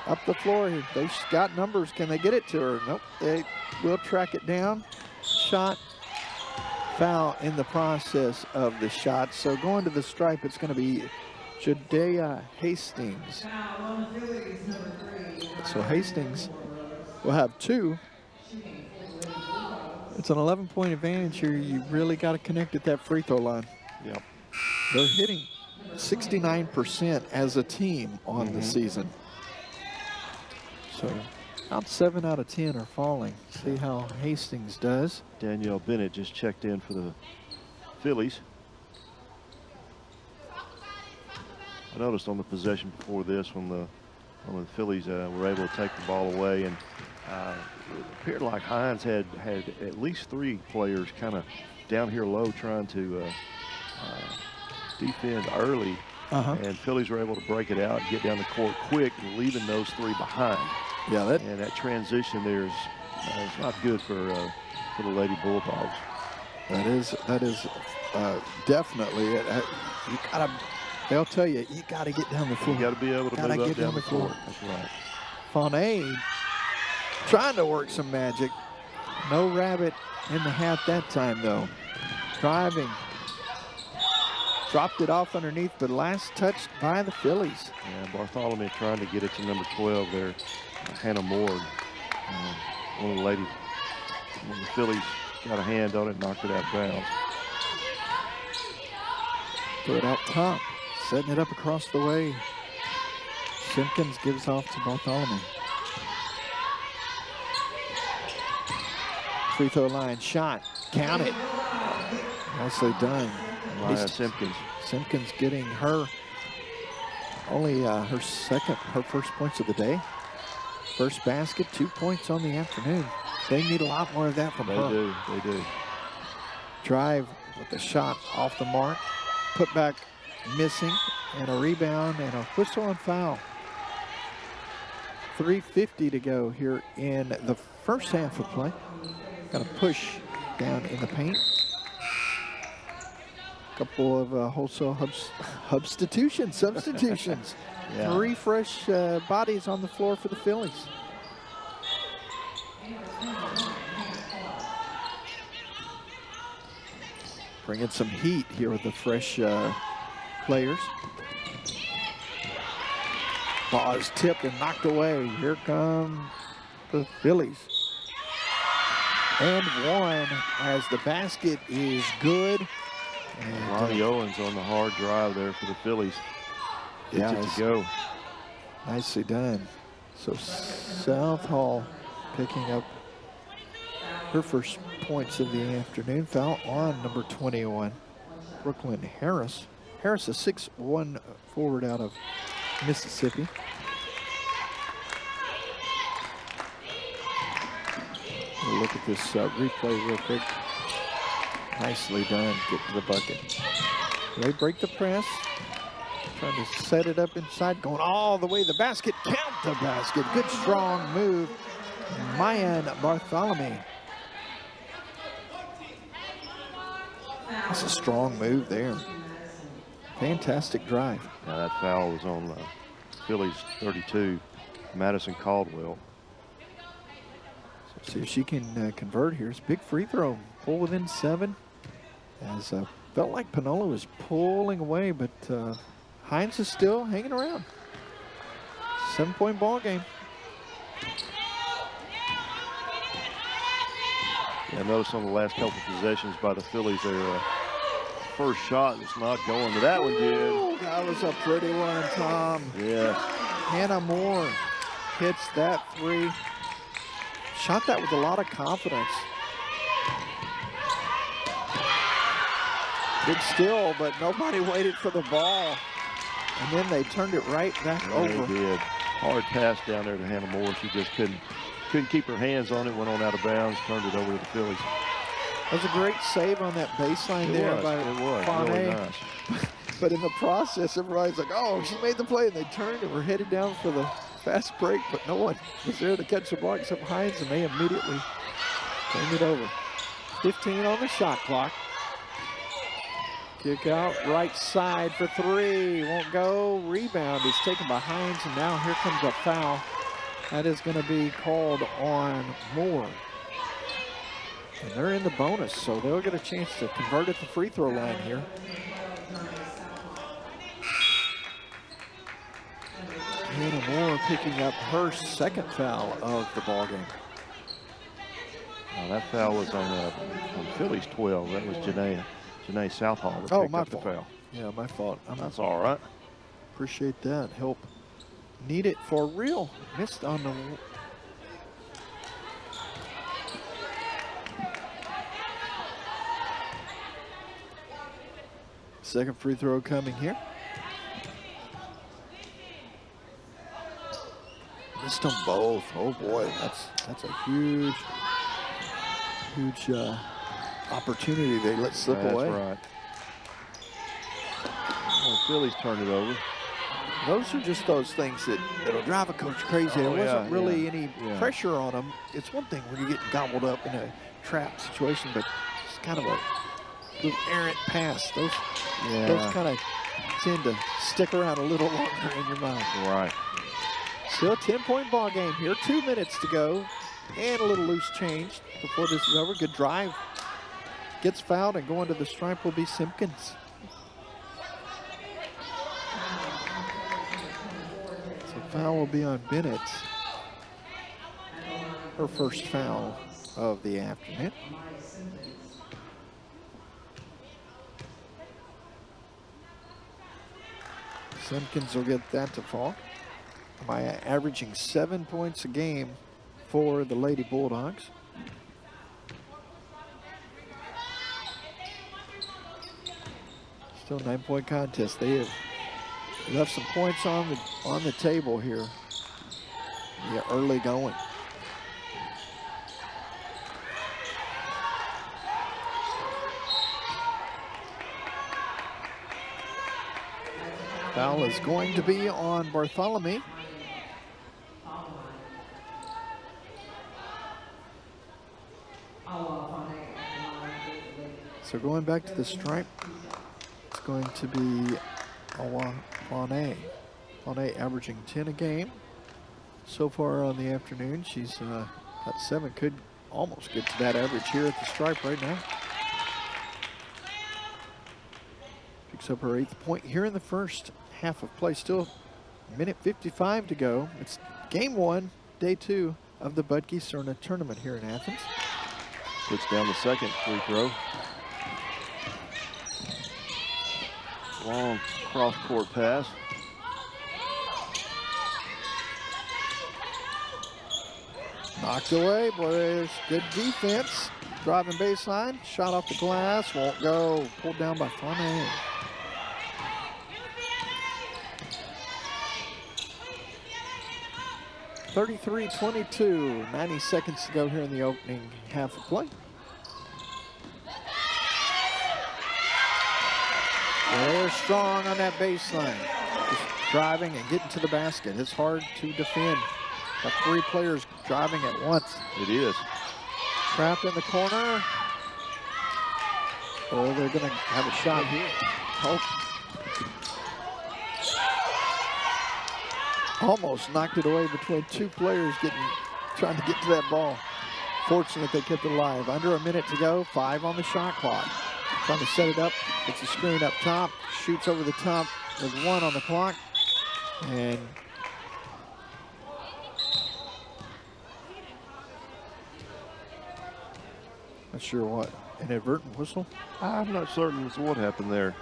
up the floor. They've got numbers. Can they get it to her? Nope. They will track it down. Shot. Foul in the process of the shot. So going to the stripe, it's going to be Judea Hastings. So Hastings will have 2. It's an 11-point advantage here. You really got to connect at that free throw line. Yep. They're hitting 69% as a team on the season. So about 7 out of 10 are falling. See how Hastings does. Danielle Bennett just checked in for the Phillies. I noticed on the possession before this when the Phillies were able to take the ball away, and it appeared like Hines had at least 3 players kind of down here low trying to defend early. And Phillies were able to break it out, get down the court quick, leaving those 3 behind. Yeah, and that transition there is not good for the Lady Bulldogs. That is definitely it. You gotta. They'll tell you gotta get down the floor. You gotta be able to move up down the court. That's right. Fournier trying to work some magic. No rabbit in the hat that time though. Driving. Dropped it off underneath, but last touched by the Phillies. Yeah, Bartholomew trying to get it to number 12 there. Hannah Moore, one of the ladies, when the Phillies got a hand on it, knocked it out of bounds. Throw it out top, setting it up across the way. Simpkins gives off to Bartholomew. Free throw line shot, count it. Nicely done. Maya Simpkins. Simpkins getting her only her first points of the day. First basket, 2 points on the afternoon. They need a lot more of that from her. They do. Drive with a shot off the mark. Put back missing, and a rebound and a whistle and foul. 3:50 to go here in the first half of play. Got a push down in the paint. Couple of wholesale substitutions. Yeah. 3 fresh bodies on the floor for the Phillies. Bringing some heat here with the fresh players. Ball is tipped and knocked away. Here come the Phillies. And 1 as the basket is good. And Ronnie Owens on the hard drive there for the Phillies. Gets it to go. Nicely done. So South Hall picking up her first points of the afternoon. Foul on number 21, Brooklyn Harris. Harris, a 6'1" forward out of Mississippi. We'll look at this replay real quick. Nicely done. Get to the bucket. They break the press. Trying to set it up inside. Going all the way to the basket. Count the basket. Good strong move. Mayan Bartholomew. That's a strong move there. Fantastic drive. Now that foul was on Phillies 32, Madison Caldwell. So see if she can convert here. It's a big free throw. Pull within 7. As felt like Panola was pulling away, but Hines is still hanging around. 7-point ball game. Yeah, notice on the last couple of possessions by the Phillies, their first shot is not going, but that one did. That was a pretty one, Tom. Yeah. Hannah Moore hits that 3. Shot that with a lot of confidence. Big steal, but nobody waited for the ball. And then they turned it right back over. They did. Hard pass down there to Hannah Moore. She just couldn't keep her hands on it, went on out of bounds, turned it over to the Phillies. That was a great save on that baseline there by Fane. Really nice. But in the process, everybody's like, oh, she made the play, and they turned and were headed down for the fast break, but no one was there to catch the ball except Hines, and they immediately turned it over. 15 on the shot clock. Kick out right side for three. Won't go. Rebound is taken by Hines, and now here comes a foul. That is going to be called on Moore. And they're in the bonus, so they'll get a chance to convert at the free throw line here. Hannah Moore picking up her second foul of the ball game. That foul was on Phillies 12. That was Janae Southall that picked up the foul. Yeah, my fault. That's all right. Appreciate that help. Need it for real. Missed on the. Second free throw coming here. Missed them both. Oh boy, that's a huge opportunity they let slip away. That's right. Well, Phillies turned it over. Those are just those things that'll drive a coach crazy. There wasn't really any pressure on them. It's one thing when you get gobbled up in a trap situation, but it's kind of a little errant pass. Those kind of tend to stick around a little longer in your mind. Right. Still a 10-point ball game here. 2 minutes to go, and a little loose change before this is over. Good drive. Gets fouled, and going to the stripe will be Simpkins. Foul will be on Bennett. Her first foul of the afternoon. Simpkins will get that to fall by averaging 7 points a game for the Lady Bulldogs. Still a 9-point contest. They have left some points on the table here. Yeah, early going. Foul is going to be on Bartholomew. So going back to the stripe, it's going to be Fane averaging 10 a game so far on the afternoon. She's got 7, could almost get to that average here at the stripe right now. Picks up her 8th point here in the first half of play. Still a minute 55 to go. It's game 1, day 2 of the Budke Serna tournament here in Athens. Puts down the second free throw. Long cross-court pass. Knocked away, boy, there's good defense. Driving baseline, shot off the glass, won't go. Pulled down by Fane. (33-22), 90 seconds to go here in the opening half of play. They're strong on that baseline. Just driving and getting to the basket. It's hard to defend. Got 3 players driving at once. It is. Trapped in the corner. Oh, they're going to have a shot here. Oh. Almost knocked it away between 2 players trying to get to that ball. Fortunate they kept it alive. Under a minute to go, 5 on the shot clock. Trying to set it up, gets a screen up top, shoots over the top with 1 on the clock. And not sure what, inadvertent whistle? I'm not certain what happened there.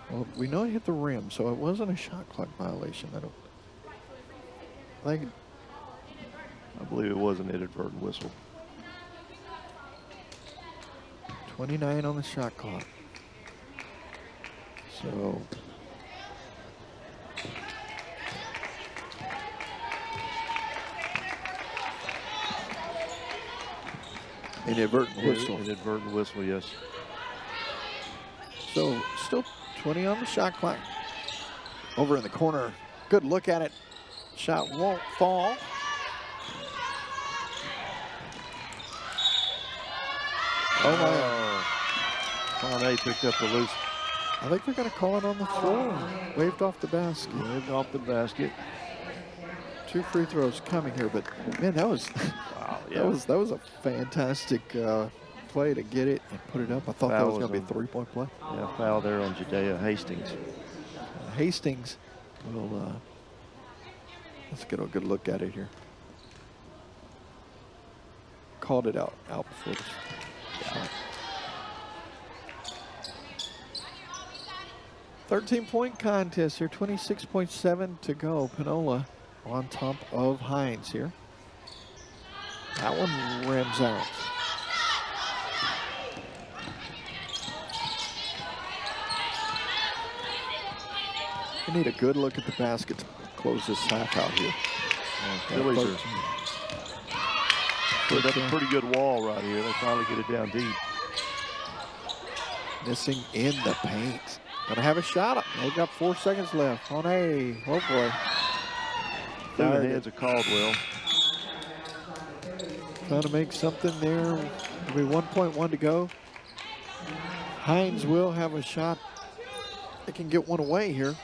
Well, we know it hit the rim, so it wasn't a shot clock violation. I think I believe it was an inadvertent whistle. 29 on the shot clock. So inadvertent whistle. Inadvertent whistle, yes. So still 20 on the shot clock. Over in the corner, good look at it. Shot won't fall. Oh my. Monet picked up the loose. I think they're going to call it on the floor. Waved off the basket. Waved off the basket. 2 free throws coming here, but man, that was wow, yeah. that was a fantastic play to get it and put it up. I thought that was going to be a 3-point play. Yeah, foul there on Judea Hastings. Hastings will, let's get a good look at it here. Called it out before the shot. 13-point contest here, 26.7 to go. Panola on top of Hines here. That one rims out. We need a good look at the basket to close this half out here. Phillies are put up a pretty good wall right here. They finally get it down deep. Missing in the paint. Gonna have a shot. They've got 4 seconds left on A. Oh boy. Through the hands of Caldwell. Trying to make something there. It'll be 1.1 to go. Hines will have a shot. They can get one away here.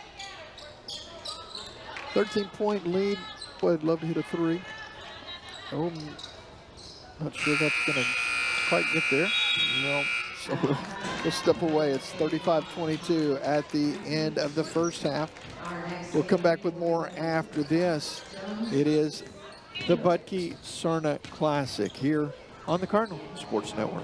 13-point lead. Boy, I'd love to hit a 3. Oh, not sure that's going to quite get there. No, so we'll step away. It's 35-22 at the end of the first half. We'll come back with more after this. It is the Budke Serna Classic here on the Cardinal Sports Network.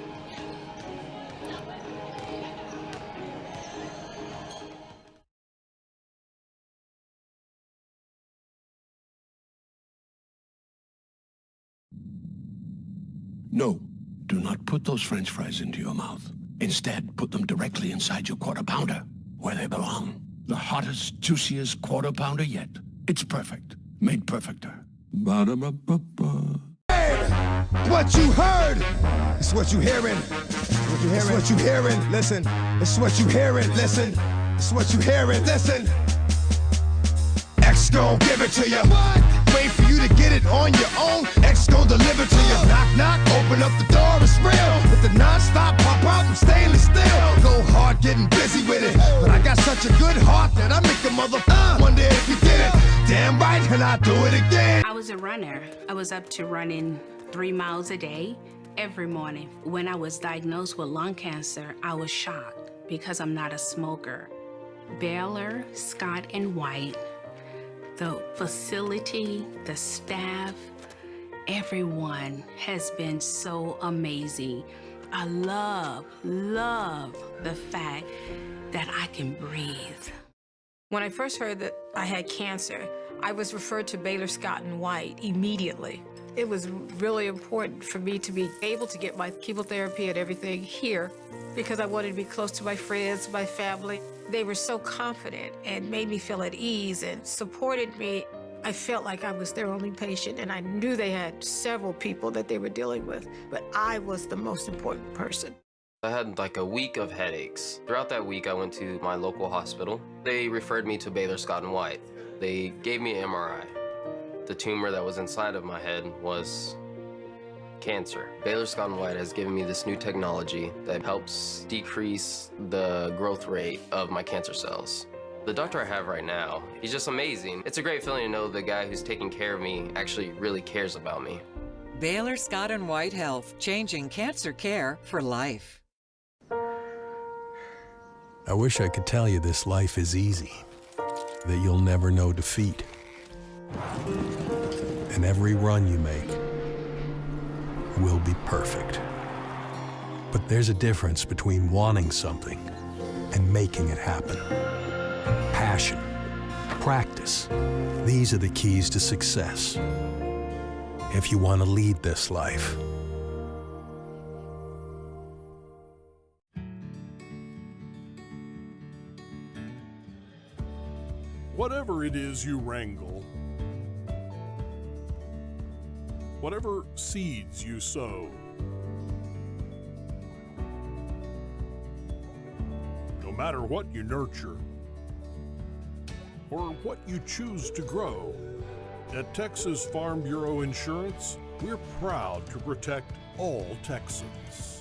No, do not put those French fries into your mouth. Instead, put them directly inside your quarter pounder, where they belong. The hottest, juiciest quarter pounder yet. It's perfect. Made perfecter. Ba-da-ba-ba-ba. Hey, what you heard, it's what you hearing. It's what you hearing, listen. It's what you hearing, listen. It's what you hearing, listen. X gon' give it to you. What? Wait for you to get it on your own. X gon' deliver to you. Knock, knock, open up the door, it's real. With the non-stop pop-out from stainless steel. Go hard getting busy with it. But I got such a good heart that I make a mother wonder if you get it. Damn right, and I do it again. I was a runner. I was up to running 3 miles a day every morning. When I was diagnosed with lung cancer, I was shocked because I'm not a smoker. Baylor Scott and White, the facility, the staff, everyone has been so amazing. I love the fact that I can breathe. When I first heard that I had cancer, I was referred to Baylor Scott and White immediately. It was really important for me to be able to get my chemotherapy and everything here because I wanted to be close to my friends, my family. They were so confident and made me feel at ease and supported me. I felt like I was their only patient, and I knew they had several people that they were dealing with, but I was the most important person. I had like a week of headaches. Throughout that week, I went to my local hospital. They referred me to Baylor Scott and White. They gave me an MRI. The tumor that was inside of my head was cancer. Baylor Scott and White has given me this new technology that helps decrease the growth rate of my cancer cells. The doctor I have right now, he's just amazing. It's a great feeling to know the guy who's taking care of me actually really cares about me. Baylor Scott and White Health, changing cancer care for life. I wish I could tell you this life is easy, that you'll never know defeat. And every run you make will be perfect. But there's a difference between wanting something and making it happen. Passion, practice, these are the keys to success. if you want to lead this life. Whatever it is you wrangle, whatever seeds you sow, no matter what you nurture or what you choose to grow, at Texas Farm Bureau Insurance, we're proud to protect all Texans.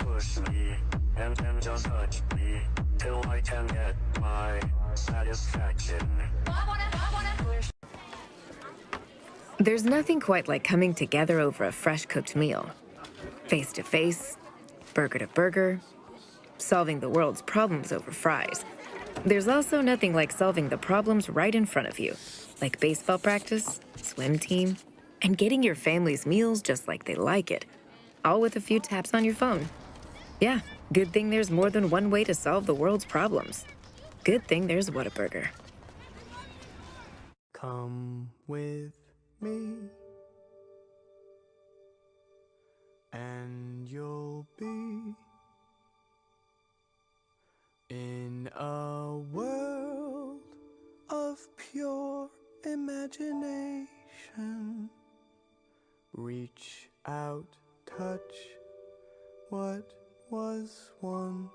Push me and then just touch me till I can get my satisfaction. There's nothing quite like coming together over a fresh cooked meal. Face to face, burger to burger, solving the world's problems over fries. There's also nothing like solving the problems right in front of you, like baseball practice, swim team, and getting your family's meals just like they like it, all with a few taps on your phone. Yeah, good thing there's more than one way to solve the world's problems. Good thing there's Whataburger. Come with me, and you'll be in a world of pure imagination. Reach out, touch what was once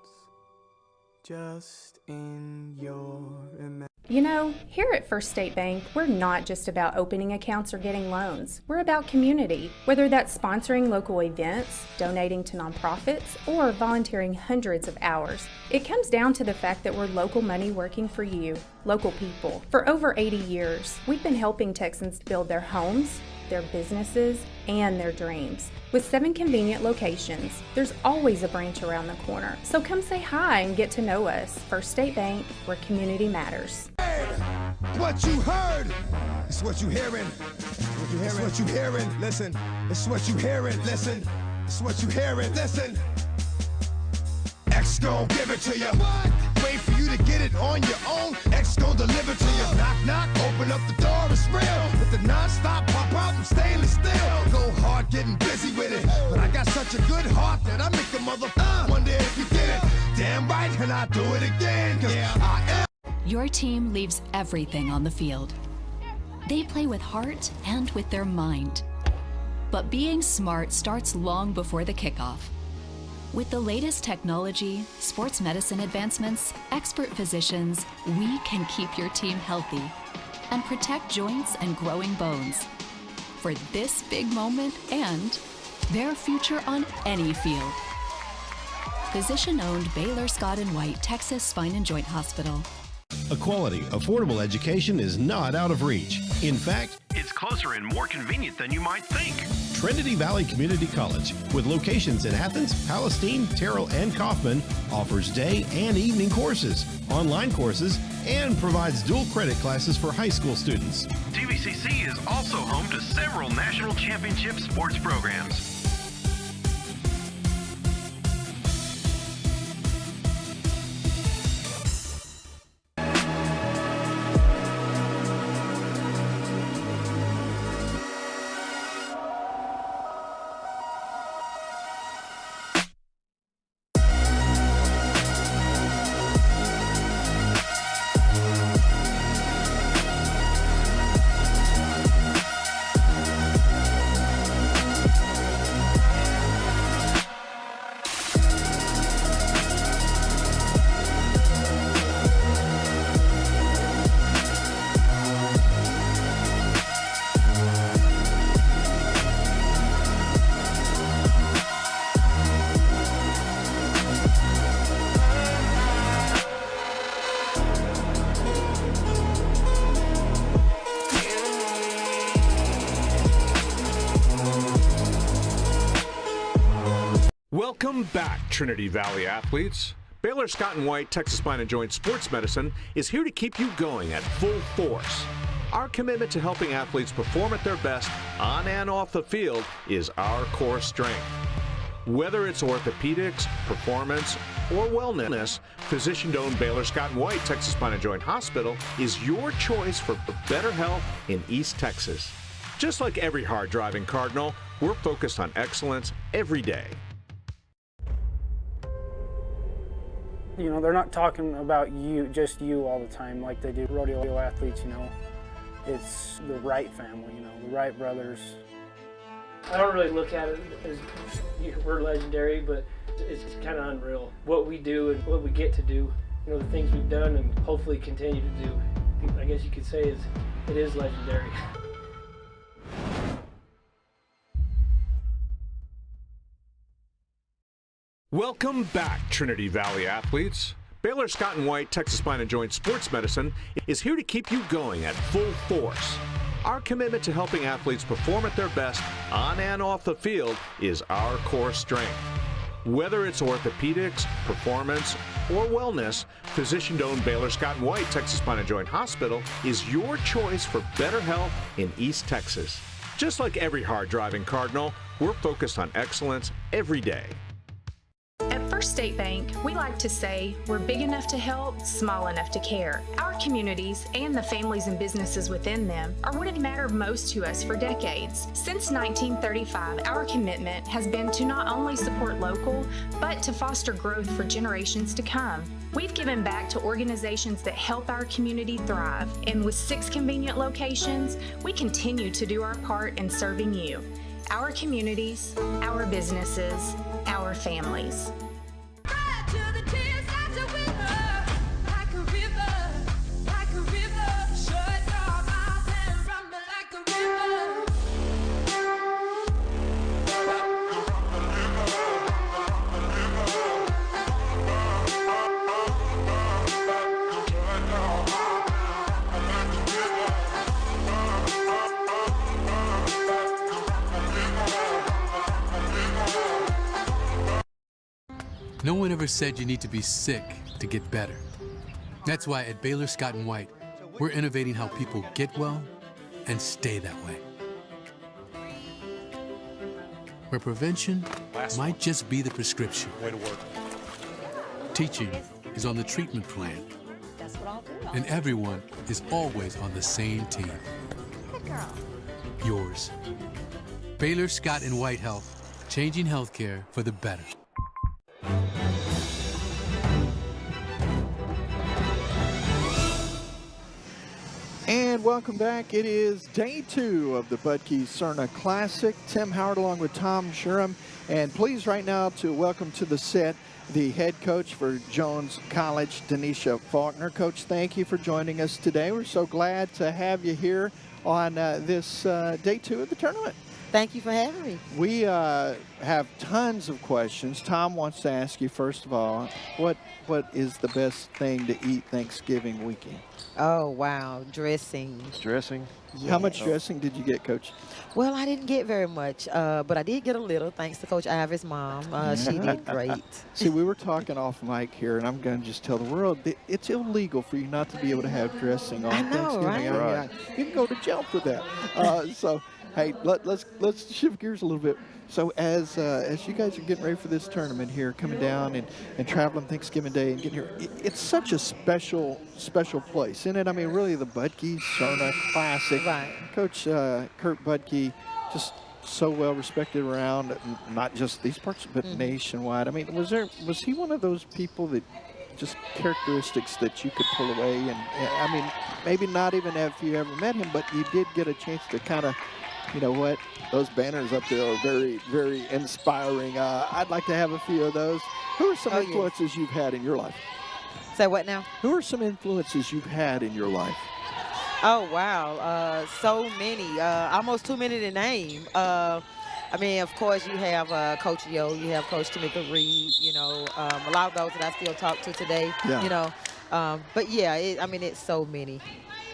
just in your imagination. You know, here at First State Bank, we're not just about opening accounts or getting loans. We're about community, whether that's sponsoring local events, donating to nonprofits, or volunteering hundreds of hours. It comes down to the fact that we're local money working for you, local people. For over 80 years, we've been helping Texans build their homes, their businesses, and their dreams. With 7 convenient locations, there's always a branch around the corner. So come say hi and get to know us. First State Bank, where community matters. What you heard, it's what you hearing. It's what you hearing, listen. It's what you hearing, listen. It's what you hearing, listen. X gon' give it to you. Wait for you to get it on your own. X gon' deliver to you. Knock, knock, open up the door, it's real. With the non-stop pop out from stainless steel. Go hard getting busy with it. But I got such a good heart that I make a mother wonder if you did it. Damn right, and I do it again. Cause I am. Your team leaves everything on the field. They play with heart and with their mind. But being smart starts long before the kickoff. With the latest technology, sports medicine advancements, expert physicians, we can keep your team healthy and protect joints and growing bones for this big moment and their future on any field. Physician-owned Baylor Scott and White Texas Spine and Joint Hospital. A quality, affordable education is not out of reach. In fact, It's closer and more convenient than you might think. Trinity Valley Community College, with locations in Athens, Palestine, Terrell, and Kaufman, offers day and evening courses, online courses, and provides dual credit classes for high school students. TVCC is also home to several national championship sports programs. back, Trinity Valley athletes. Baylor Scott and White Texas Spine and Joint Sports Medicine is here to keep you going at full force. Our commitment to helping athletes perform at their best on and off the field is our core strength. Whether it's orthopedics, performance, or wellness, physician-owned Baylor Scott and White Texas Spine and Joint Hospital is your choice for better health in East Texas. Just like every hard-driving Cardinal, we're focused on excellence every day. You know, they're not talking about just you all the time like they do rodeo athletes, you know. It's the Wright family, you know, the Wright brothers. I don't really look at it as we're legendary, but it's kind of unreal what we do and what we get to do. You know, the things we've done and hopefully continue to do. I guess you could say it is legendary. Welcome back, Trinity Valley athletes. Baylor Scott and White Texas Spine and Joint Sports Medicine is here to keep you going at full force. Our commitment to helping athletes perform at their best on and off the field is our core strength. Whether it's orthopedics, performance, or wellness, physician-owned Baylor Scott and White Texas Spine and Joint Hospital is your choice for better health in East Texas. Just like every hard-driving Cardinal, we're focused on excellence every day. At First State Bank, we like to say we're big enough to help, small enough to care. Our communities and the families and businesses within them are what have mattered most to us for decades. Since 1935, our commitment has been to not only support local, but to foster growth for generations to come. We've given back to organizations that help our community thrive, and with 6 convenient locations, we continue to do our part in serving you, our communities, our businesses, our families. No one ever said you need to be sick to get better. That's why at Baylor Scott and White, we're innovating how people get well and stay that way. Where prevention might just be the prescription. Way to work. Teaching is on the treatment plan. And everyone is always on the same team. Yours. Baylor Scott and White Health, changing healthcare for the better. And welcome back. It is day 2 of the Budke Serna Classic. Tim Howard along with Tom Sherham. And please right now to welcome to the set the head coach for Jones College, Denisha Faulkner. Coach, thank you for joining us today. We're so glad to have you here on this day 2 of the tournament. Thank you for having me. We have tons of questions. Tom wants to ask you, first of all, what is the best thing to eat Thanksgiving weekend? Oh, wow. Dressing. Dressing? Yes. How much dressing did you get, Coach? Well, I didn't get very much, but I did get a little, thanks to Coach Ivor's mom. She did great. See, we were talking off mic here, and I'm going to just tell the world that it's illegal for you not to be able to have dressing on Thanksgiving. Right? You can go to jail for that. So, hey, let's shift gears a little bit. So as you guys are getting ready for this tournament here, coming down and traveling Thanksgiving Day and getting here, it's such a special place, isn't it? I mean, really the Budke Serna Classic. Right. Coach Kurt Budke, just so well respected around not just these parts, but nationwide. I mean, was he one of those people that just characteristics that you could pull away? And I mean, maybe not even if you ever met him, but you did get a chance to kind of, you know what, those banners up there are very, very inspiring. I'd like to have a few of those. Who are some influences you've had in your life? Say what now? Who are some influences you've had in your life? Oh, wow. So many. Almost too many to name. I mean, of course, you have Coach Yo, you have Coach Tamika Reed, you know, a lot of those that I still talk to today, you know. But, yeah, I mean, it's so many.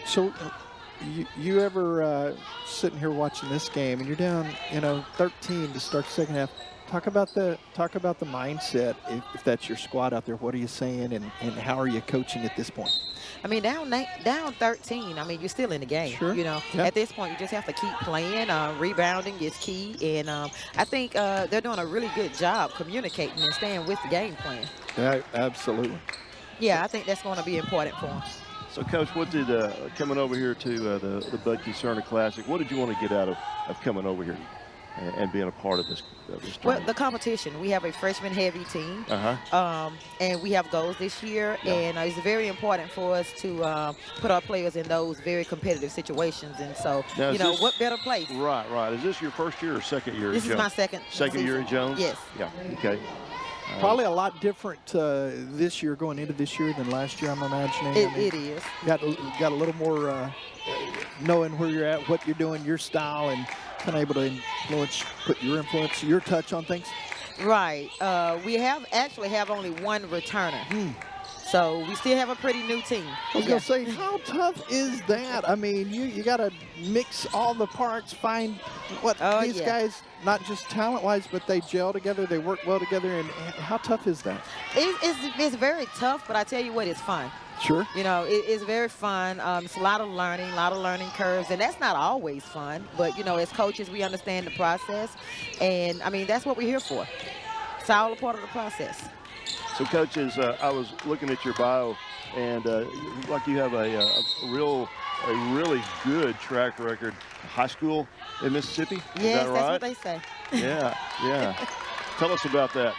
So you ever sitting here watching this game and you're down, you know, 13 to start the second half, Talk about the mindset. If that's your squad out there, what are you saying, and how are you coaching at this point? I mean, down 13. I mean, you're still in the game. Sure. You know, at this point, you just have to keep playing. Rebounding is key, and I think they're doing a really good job communicating and staying with the game plan. Yeah, absolutely. Yeah, I think that's going to be important for them. So, Coach, what did coming over here to the Budke Serna Classic? What did you want to get out of coming over here and being a part of this tournament? Well, the competition. We have a freshman-heavy team, and we have goals this year, and it's very important for us to put our players in those very competitive situations. And so, now, you know, what better place? Right. Is this your first year or second year? This is my second year at Jones? Yes. Yeah. Okay. Probably a lot different this year, going into this year, than last year, I'm imagining. It is. Got a little more knowing where you're at, what you're doing, your style, and kind of able to put your influence, your touch on things. Right. We actually have only one returner. So we still have a pretty new team. I was going to say, how tough is that? I mean, you got to mix all the parts, find what these guys, not just talent-wise, but they gel together, they work well together, and how tough is that? It's very tough, but I tell you what, it's fun. Sure. You know, it's very fun. It's a lot of learning curves, and that's not always fun. But, you know, as coaches, we understand the process, and, I mean, that's what we're here for. It's all a part of the process. So, coaches, I was looking at your bio, and like you have a really good track record. High school in Mississippi. Yes, is that right? That's what they say. Yeah. Tell us about that.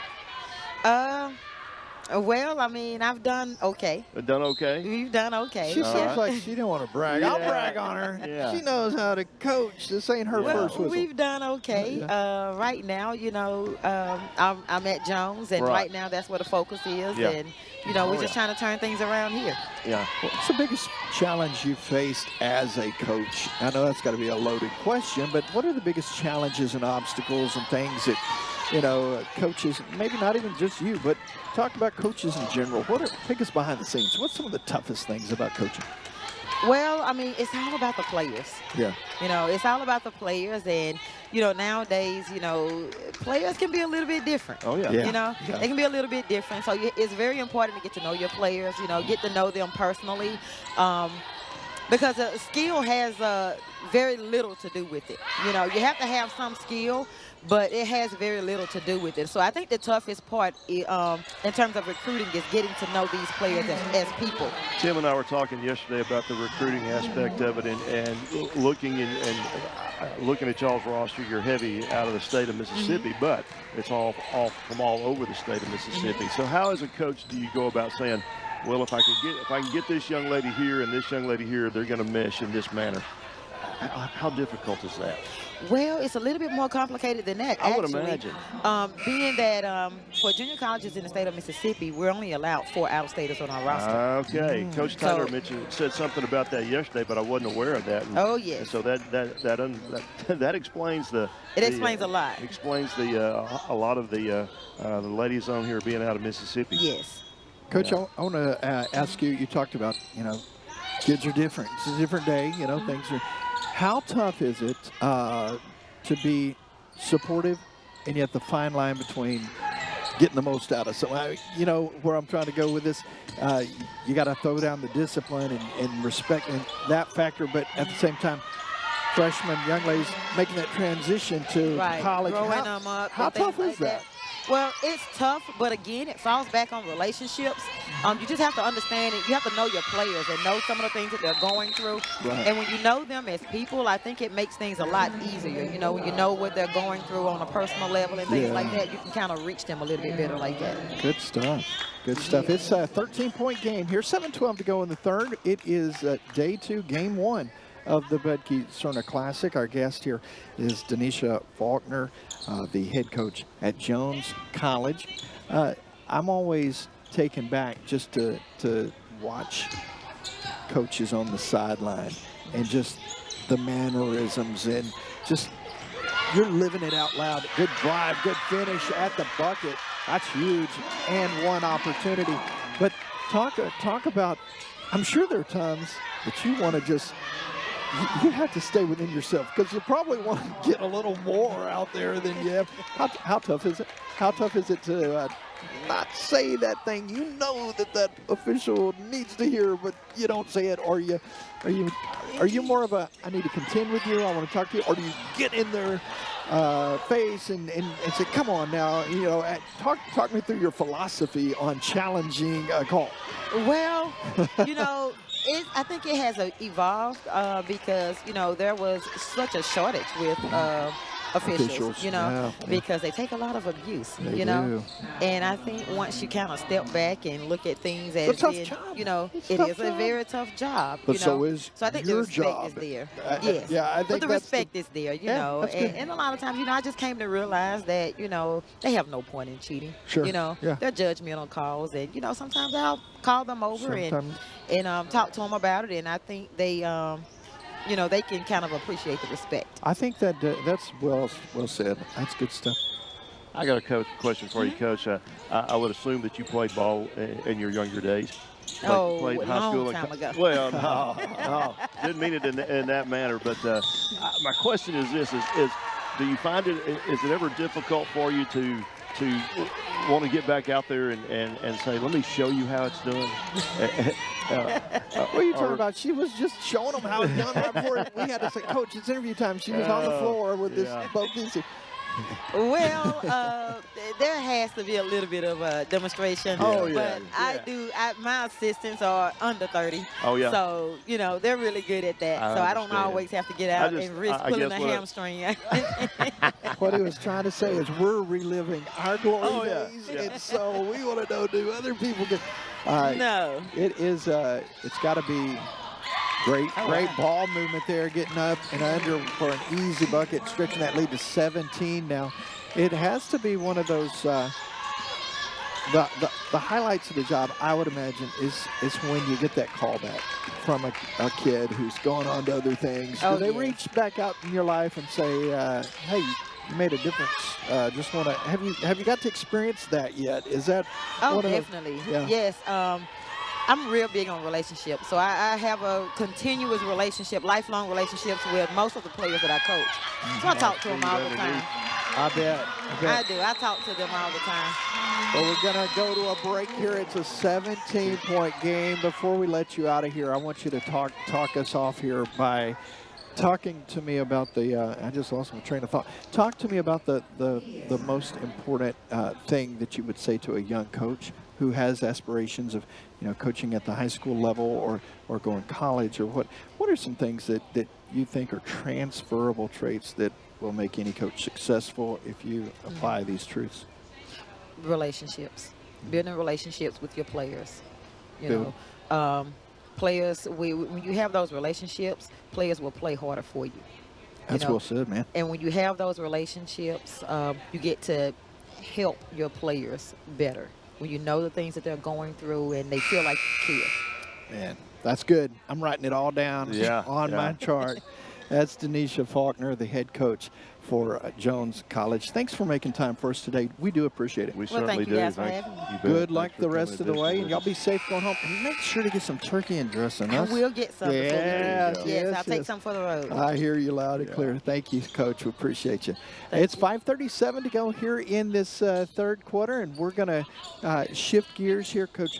Well, I mean, I've done okay. Done okay? We've done okay. She seems like she didn't want to brag. Yeah. I'll brag on her. Yeah. She knows how to coach. This ain't her first whistle. We've done okay. Right now, you know, I'm at Jones, and right now that's where the focus is. Yeah. And, you know, we're just trying to turn things around here. Yeah. What's the biggest challenge you've faced as a coach? I know that's got to be a loaded question, but what are the biggest challenges and obstacles and things that, you know, coaches, maybe not even just you, but talk about coaches in general. Take us behind the scenes. What's some of the toughest things about coaching? Well, I mean, it's all about the players. Yeah. You know, it's all about the players, and, you know, nowadays, you know, players can be a little bit different. Oh, yeah. You know, they can be a little bit different. So it's very important to get to know your players, you know, get to know them personally, because skill has very little to do with it. You know, you have to have some skill, but it has very little to do with it. So I think the toughest part in terms of recruiting is getting to know these players as people. Tim and I were talking yesterday about the recruiting aspect of it, and looking at y'all's roster. You're heavy out of the state of Mississippi, but it's all from all over the state of Mississippi. So how, as a coach, do you go about saying, well, if I can get this young lady here and this young lady here, they're going to mesh in this manner? How difficult is that? Well, it's a little bit more complicated than that, actually. I would imagine. Being that for junior colleges in the state of Mississippi, we're only allowed 4 out-of-staters on our roster. Okay. Coach Tyler said something about that yesterday, but I wasn't aware of that. Oh, yes. And so that explains the. It explains a lot. Explains a lot of the ladies on here being out of Mississippi. Yes. Coach, I want to ask you. You talked about, you know, kids are different. It's a different day. You know, things are. How tough is it to be supportive and yet the fine line between getting the most out of something? You know where I'm trying to go with this? You got to throw down the discipline and respect and that factor, but at the same time, freshmen, young ladies making that transition to college. Growing them up. How tough is that? Well, it's tough, but again, it falls back on relationships. You just have to understand it. You have to know your players and know some of the things that they're going through. Right. And when you know them as people, I think it makes things a lot easier. You know, when you know what they're going through on a personal level and things like that, you can kind of reach them a little bit better like that. Good stuff. Good stuff. It's a 13-point game here. 7:12 to go in the third. It is day 2, game 1 of the Budke Serna Classic. Our guest here is Denisha Faulkner, the head coach at Jones College. I'm always taken back just to watch coaches on the sideline and just the mannerisms and just you're living it out loud. Good drive, good finish at the bucket. That's huge, and one opportunity. But talk about, I'm sure there are times that you want to just you have to stay within yourself because you probably want to get a little more out there than you have. How tough is it? How tough is it to not say that thing you know that official needs to hear, but you don't say it? Or are you more of a I need to contend with you, I want to talk to you, or do you get in their face and say, come on now, talk me through your philosophy on challenging a call? Well, I think it has evolved because, there was such a shortage with officials, because they take a lot of abuse, They do. And I think once you kind of step back and look at things as It's a tough being, job. It's it tough is a job. very tough job. But so is So I think your the respect job. is there. Yes. Yes. I think but the that's respect is there, that's good. and a lot of times, I just came to realize that, they have no point in cheating. Sure. They're judgmental calls, and, sometimes I'll call them over and talk to them about it, and I think they they can kind of appreciate the respect. I think that that's well said. That's good stuff. I got a question for you, Coach. I would assume that you played ball in your younger days. Played a high long school time ago. Well, no, didn't mean it in that manner. But my question is this: is do you find it? Is it ever difficult for you to want to get back out there and say, let me show you how it's done? What are you talking about? She was just showing them how it's done right before we had to say, Coach, it's interview time. She was on the floor with this both these. Well, there has to be a little bit of a demonstration. Oh, But my assistants are under 30. Oh, yeah. So, they're really good at that. I so I don't understand. always have to get out and risk I pulling guess a hamstring. What he was trying to say is we're reliving our glory days. Yeah. And so we want to know, do other people get... No. It is, it's got to be great ball movement there, getting up and under for an easy bucket, stretching that lead to 17 now. It has to be one of those, the highlights of the job, I would imagine, is when you get that call back from a kid who's gone on to other things. Do they reach back out in your life and say, hey, you made a difference? Just want to, have you got to experience that yet? Is that definitely. Yes. I'm real big on relationships. So I have a continuous relationship, lifelong relationships with most of the players that I coach. So I talk to them all the time. I bet. I do. I talk to them all the time. Well, we're going to go to a break here. It's a 17-point game. Before we let you out of here, I want you to talk us off here by talking to me about the, I just lost my train of thought. Talk to me about the most important thing that you would say to a young coach who has aspirations of, coaching at the high school level or going college, or what are some things that you think are transferable traits that will make any coach successful if you apply these truths? Relationships. Building relationships with your players. Players, when you have those relationships, players will play harder for you. That's well said, man. And when you have those relationships, you get to help your players better. When you know the things that they're going through and they feel like you care. Man, that's good. I'm writing it all down on my chart. That's Denisha Faulkner, the head coach for Jones College. Thanks for making time for us today. We do appreciate it. We certainly thank you do. guys for having me. Good luck the rest of the way, and y'all be safe going home. And make sure to get some turkey and dressing. I will get some. Yes, I'll take some for the road. I hear you loud and clear. Thank you, Coach. We appreciate you. It's 5:37 to go here in this third quarter, and we're going to shift gears here, Coach.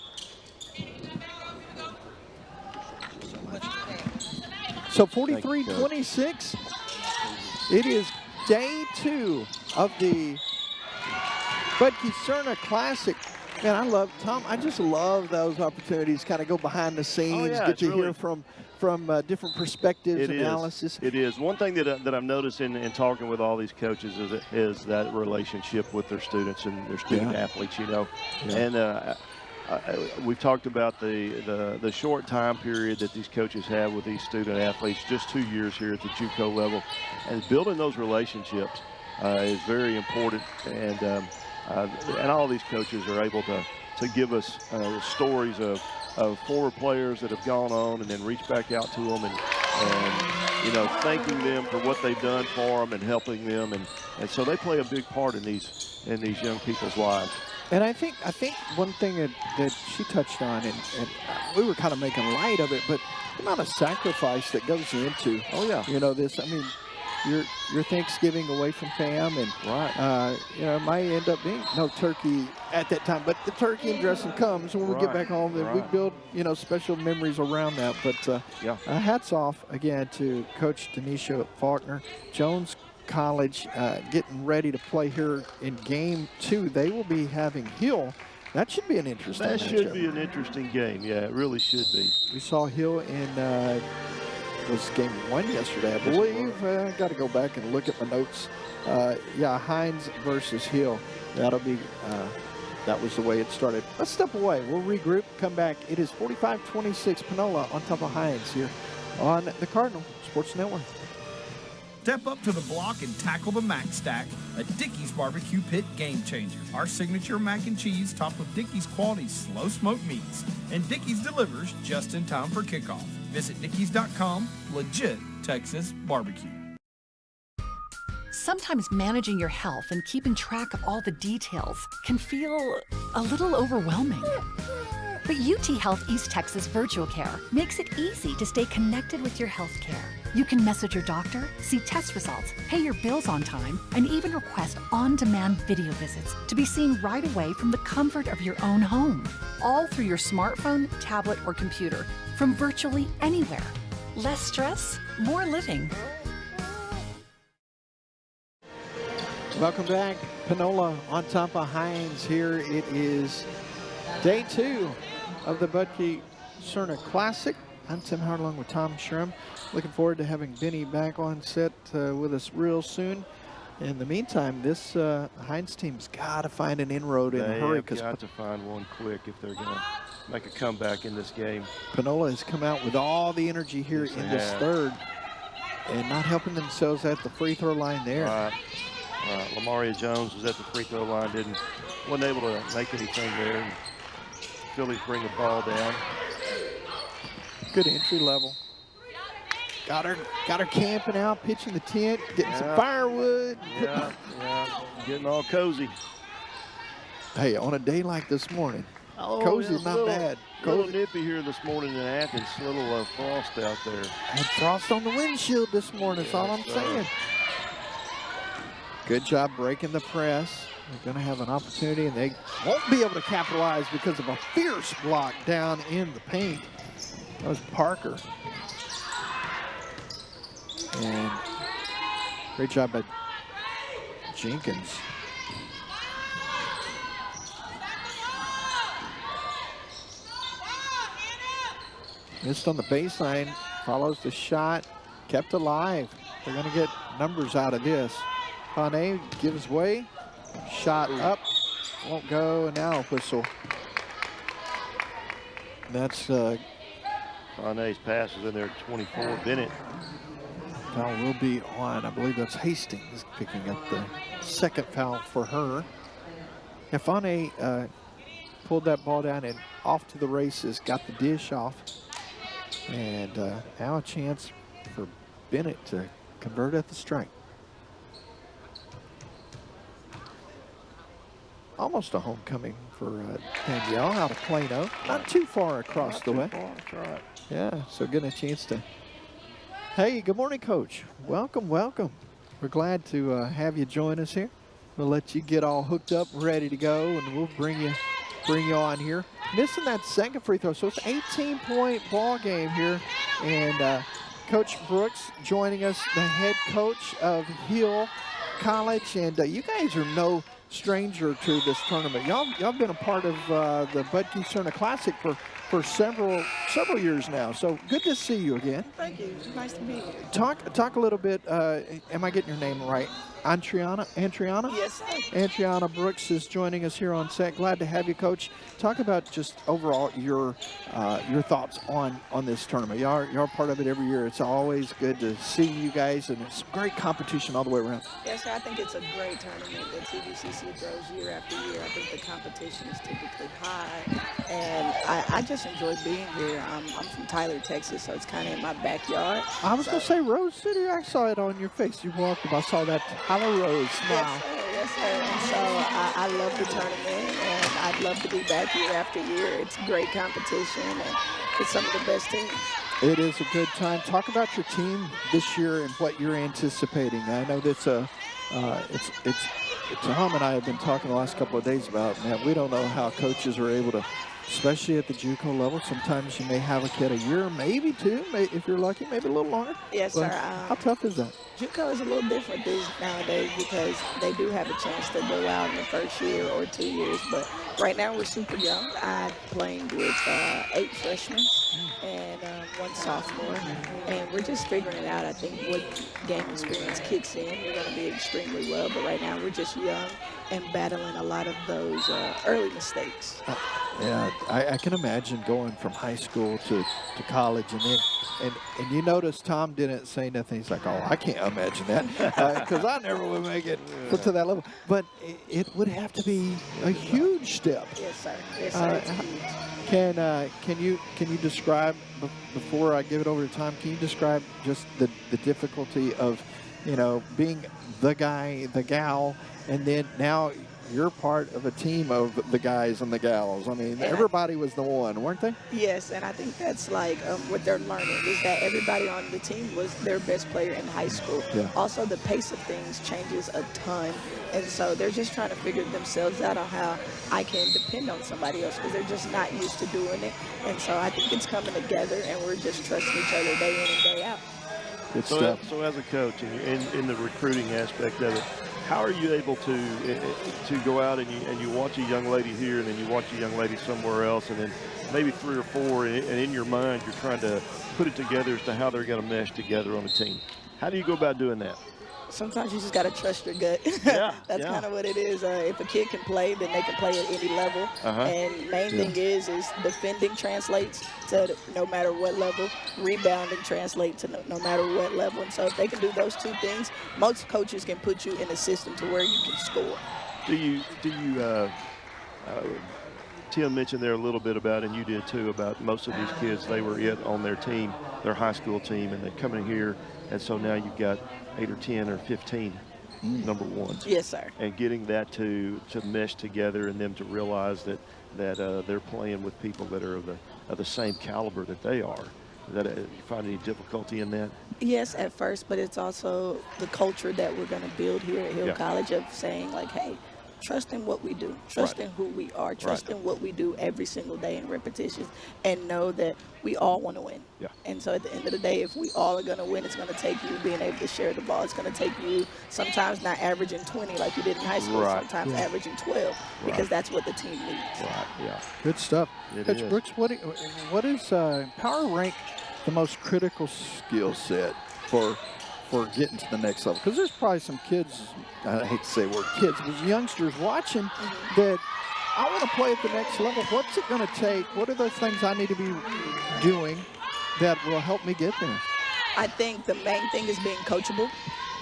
So 43-26, it is day 2 of the Budke Serna Classic. Man, I just love those opportunities, kind of go behind the scenes, get to hear from different perspectives, analysis. It is. One thing that I'm noticing in talking with all these coaches is that relationship with their students and their student athletes, And we've talked about the short time period that these coaches have with these student athletes, just 2 years here at the JUCO level, and building those relationships is very important. And all these coaches are able to give us stories of former players that have gone on and then reach back out to them and thanking them for what they've done for them and helping them, and so they play a big part in these young people's lives. And I think one thing that she touched on, and we were kind of making light of it, but the amount of sacrifice that goes into, this. I mean, your Thanksgiving away from fam, and it might end up being no turkey at that time, but the turkey and dressing comes when we get back home, and we build special memories around that. But hats off again to Coach Denisha Faulkner. Jones College getting ready to play here in game 2. They will be having Hill. That should be an interesting That matchup. should be an interesting game. Yeah, it really should be. We saw Hill in was game 1 yesterday, I believe. Got to go back and look at my notes. Hines versus Hill. That'll be that was the way it started. Let's step away. We'll regroup, come back. It is 45-26 Panola on top of Hines here on the Cardinal Sports Network. Step up to the block and tackle the Mac Stack, a Dickey's barbecue pit game changer. Our signature mac and cheese topped with Dickey's quality slow smoked meats. And Dickey's delivers just in time for kickoff. Visit Dickeys.com, legit Texas barbecue. Sometimes managing your health and keeping track of all the details can feel a little overwhelming. But UT Health East Texas Virtual Care makes it easy to stay connected with your health care. You can message your doctor, see test results, pay your bills on time, and even request on-demand video visits to be seen right away from the comfort of your own home. All through your smartphone, tablet, or computer, from virtually anywhere. Less stress, more living. Welcome back. Panola on top of Hines here. It is day 2 of the Budke Serna Classic. I'm Tim Howard along with Tom Schramm. Looking forward to having Benny back on set with us real soon. In the meantime, this Hines team's got to find an inroad in a hurry. They've got to find one quick if they're going to make a comeback in this game. Panola has come out with all the energy here in this third and not helping themselves at the free throw line there. Right. Lamaria Jones was at the free throw line, wasn't able to make anything there. And Phillies bring the ball down. Good entry level. Got her camping out, pitching the tent, getting some firewood. Getting all cozy. Hey, on a day like this morning, cozy's not bad. A little nippy here this morning in Athens. A little frost out there. Had frost on the windshield this morning, that's all I'm saying. Good job breaking the press. They're going to have an opportunity, and they won't be able to capitalize because of a fierce block down in the paint. That was Parker. And great job by Jenkins. Missed on the baseline, follows the shot, kept alive. They're going to get numbers out of this. Pane gives way, shot up, won't go, and now a whistle. That's Pane's pass is in there, 24. Bennett. Foul will be on. I believe that's Hastings picking up the second foul for her. Yeah, Fane pulled that ball down and off to the races, got the dish off. And now a chance for Bennett to convert at the strike. Almost a homecoming for Danielle out of Plano. Not too far across the way. That's right. Yeah, so getting a chance to. Hey, good morning, Coach. Welcome, welcome. We're glad to have you join us here. We'll let you get all hooked up, ready to go, and we'll bring you on here. Missing that second free throw, so it's an 18-point ball game here. And Coach Brooks joining us, the head coach of Hill College, and you guys are no stranger to this tournament. Y'all been a part of the Budke Serna Classic for several years now. So good to see you again. Thank you. Nice to meet you. Talk a little bit. Am I getting your name right? Antriana? Yes, sir. Antriana Brooks is joining us here on set. Glad to have you, Coach. Talk about just overall your thoughts on this tournament. Y'all are part of it every year. It's always good to see you guys, and it's great competition all the way around. Yes, sir. I think it's a great tournament that TVCC throws year after year. I think the competition is typically high, and I just enjoy being here. I'm from Tyler, Texas, so it's kind of in my backyard. I was going to say Rose City. I saw it on your face. You walked up. I saw that Tyler Rose smile. Yes, sir. And so I love the tournament, and I'd love to be back year after year. It's great competition, and it's some of the best teams. It is a good time. Talk about your team this year and what you're anticipating. I know that's Tom and I have been talking the last couple of days about, man, we don't know how coaches are able to, especially at the JUCO level. Sometimes you may have a kid a year, maybe two, if you're lucky, maybe a little longer. Yes, But sir. how tough is that? JUCO is a little different nowadays because they do have a chance to go out in the first year or 2 years. But right now we're super young. I'm playing with 8 freshmen and 1 sophomore. And we're just figuring it out. I think what game experience kicks in, we're going to be extremely well. But right now we're just young and battling a lot of those early mistakes. Yeah, I can imagine going from high school to college, and then and you notice Tom didn't say nothing. He's like, oh, I can't imagine that because I never would make it to that level. But it would have to be a huge step. Yes, sir. Yes, sir. It's huge. Can you describe, before I give it over to Tom, can you describe just the difficulty of, being the guy, the gal, and then now you're part of a team of the guys and the gals. I mean, everybody was the one, weren't they? Yes, and I think that's like what they're learning is that everybody on the team was their best player in high school. Yeah. Also, the pace of things changes a ton, and so they're just trying to figure themselves out on how I can depend on somebody else because they're just not used to doing it. And so I think it's coming together, and we're just trusting each other day in and day out. Good so, stuff. So as a coach, in the recruiting aspect of it, how are you able to go out and you watch a young lady here and then you watch a young lady somewhere else and then maybe 3 or 4 and in your mind you're trying to put it together as to how they're going to mesh together on a team? How do you go about doing that? Sometimes you just got to trust your gut. Yeah, That's kind of what it is. If a kid can play, then they can play at any level. And main thing is defending translates to no matter what level. Rebounding translates to no matter what level. And so if they can do those 2 things, most coaches can put you in a system to where you can score. Tim mentioned there a little bit about, and you did too, about most of these kids, they were on their team, their high school team, and they come in here, and so now you've got 8 or 10 or 15 number ones. Yes, sir. And getting that to mesh together and them to realize that they're playing with people that are of the same caliber that they are. You find any difficulty in that? Yes, at first, but it's also the culture that we're going to build here at Hill College of saying like, hey, trust in what we do, trust in who we are, trust in what we do every single day in repetitions, and know that we all want to win. Yeah. And so at the end of the day, if we all are going to win, it's going to take you being able to share the ball. It's going to take you sometimes not averaging 20 like you did in high school, sometimes averaging 12 because that's what the team needs. Right, yeah. Good stuff. Coach Brooks, what is Power Rank the most critical skill set for getting to the next level? Because there's probably some kids, I hate to say the word kids, but youngsters watching that I want to play at the next level. What's it going to take? What are those things I need to be doing that will help me get there? I think the main thing is being coachable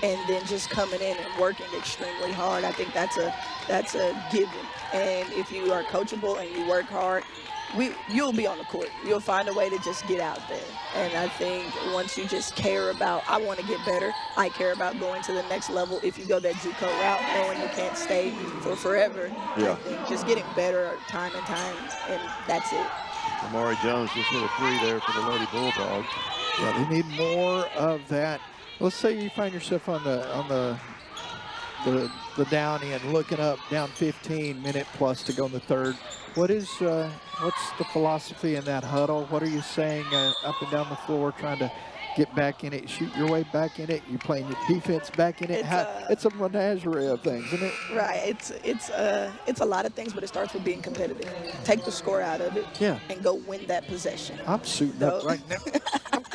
and then just coming in and working extremely hard. I think that's a given. And if you are coachable and you work hard, you'll be on the court. You'll find a way to just get out there. And I think once you just care about, I want to get better, I care about going to the next level. If you go that JUCO route, knowing you can't stay for forever, I think just getting better time and time, and that's it. Amari Jones just hit a 3 there for the Lady Bulldogs. Yeah, they need more of that. Let's say you find yourself on the downy and looking up, down 15 minute plus to go in the third. What's the philosophy in that huddle? What are you saying up and down the floor, trying to get back in it, shoot your way back in it? You're playing your defense back in it. It's a menagerie of things, isn't it? Right. It's a lot of things, but it starts with being competitive. Take the score out of it, and go win that possession. I'm suiting up right now.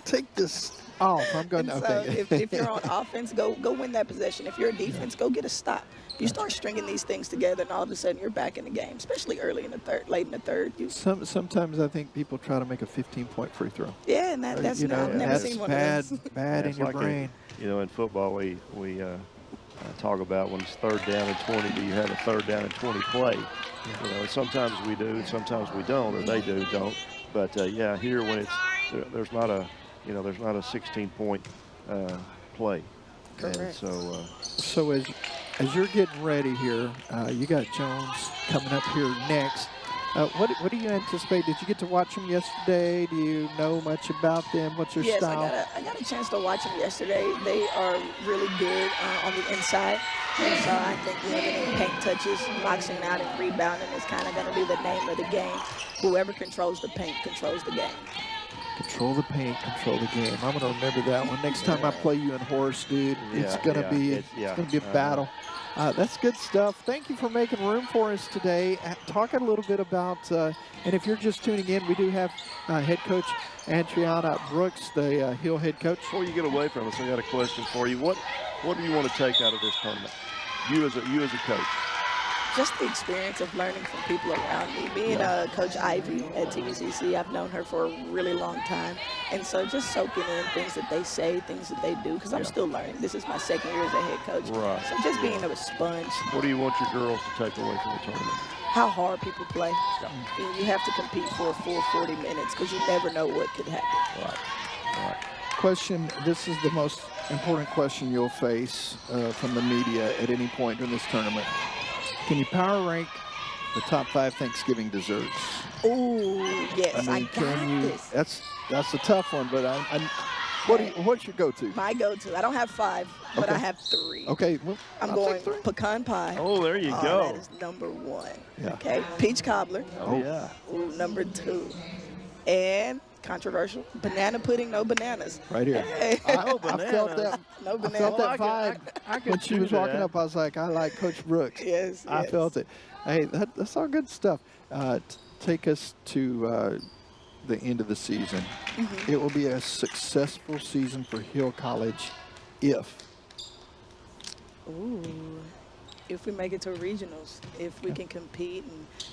Take this off. I'm going. So if you're on offense, go win that possession. If you're a defense, go get a stop. You start stringing these things together, and all of a sudden you're back in the game, especially early in the third, late in the third. Sometimes I think people try to make a 15-point free throw. Yeah, and that's I've never seen one of those. Bad in your brain. In football, we talk about when it's 3rd down and 20, do you have a 3rd down and 20 play? Sometimes we do, and sometimes we don't, or they don't. But here when there's not a 16-point play. Correct. And so as you're getting ready here, you got Jones coming up here next. What do you anticipate? Did you get to watch them yesterday? Do you know much about them? What's their style? Yes, I got a chance to watch them yesterday. They are really good on the inside. And so I think limiting paint touches, boxing out, and rebounding is kind of going to be the name of the game. Whoever controls the paint controls the game. Control the paint, control the game. I'm going to remember that one. Next time I play you in horse, dude, it's going to be a battle. That's good stuff. Thank you for making room for us today. Talking a little bit about, and if you're just tuning in, we do have head coach Adriana Brooks, the Hill head coach. Before you get away from us, I got a question for you. What do you want to take out of this tournament? You as a coach. Just the experience of learning from people around me. Being Coach Ivy at TVCC, I've known her for a really long time. And so just soaking in things that they say, things that they do, because I'm still learning. This is my second year as a head coach. Right. So just being a sponge. What do you want your girls to take away from the tournament? How hard people play. You have to compete for a full 40 minutes because you never know what could happen. Right. Question, this is the most important question you'll face from the media at any point during this tournament. Can you power rank the top 5 Thanksgiving desserts? Oh, yes, I can you? this. That's a tough one, but what's your go-to? My go-to. I don't have 5, but I have 3. Okay, well, I'm going pecan pie. Oh, there you go. That is number 1. Yeah. Okay, peach cobbler. Oh, yeah. Ooh, number 2. And controversial, banana pudding, no bananas. Right here. Hey. I felt that. No I bananas. felt that vibe when she was walking up. I was like, I like Coach Brooks. Yes. I felt it. Hey, that's all good stuff. Take us to the end of the season. Mm-hmm. It will be a successful season for Hill College if we make it to regionals, if we can compete,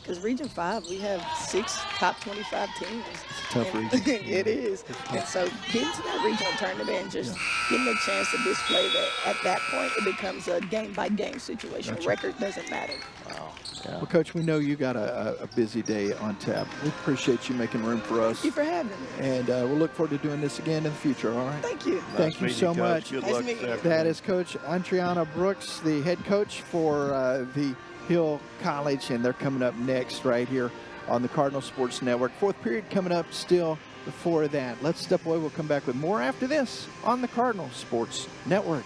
because Region 5, we have 6 top 25 teams. It's a tough region. It is. And so getting to that regional tournament and just getting a chance to display that, at that point, it becomes a game-by-game situation. Gotcha. Record doesn't matter. Wow. Yeah. Well, Coach, we know you got a busy day on tap. We appreciate you making room for us. Thank you for having me. And we'll look forward to doing this again in the future, all right? Thank you. Thank you so much. Good luck this afternoon. That is Coach Adriana Brooks, the head coach for the Hill College, and they're coming up next right here on the Cardinal Sports Network. 4th period coming up still before that. Let's step away. We'll come back with more after this on the Cardinal Sports Network.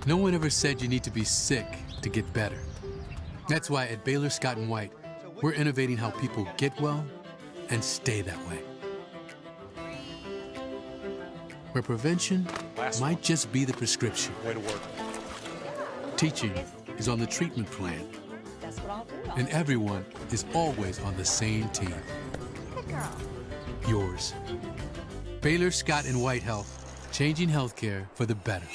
No one ever said you need to be sick to get better. That's why at Baylor Scott and White, we're innovating how people get well and stay that way. Where prevention might just be the prescription. Way to work. Teaching is on the treatment plan. And everyone is always on the same team. Yours. Baylor Scott and White Health, changing healthcare for the better.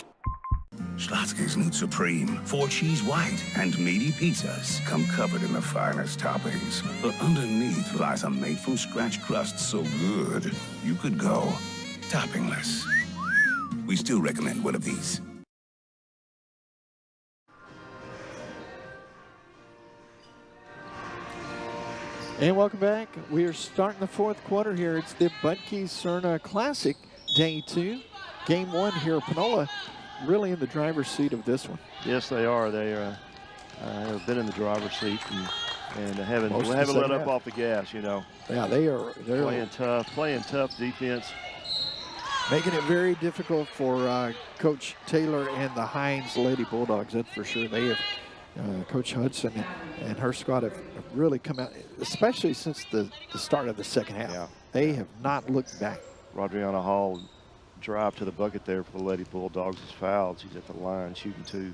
Schlotzsky's New Supreme, 4 cheese white, and meaty pizzas come covered in the finest toppings. But underneath lies a made-from-scratch crust so good, you could go toppingless. We still recommend one of these. And welcome back. We are starting the 4th quarter here. It's the Budke Serna Classic, Day 2. Game 1 here. Panola really in the driver's seat of this one. Yes, they are. They have been in the driver's seat and haven't let up off the gas, you know. Yeah, they're playing tough defense. Making it very difficult for Coach Taylor and the Hines Lady Bulldogs, that's for sure. They have, Coach Hudson and her squad have really come out, especially since the start of the second half. Yeah. They have not looked back. Rodriana Hall drive to the bucket there for the Lady Bulldogs is fouled. She's at the line shooting 2.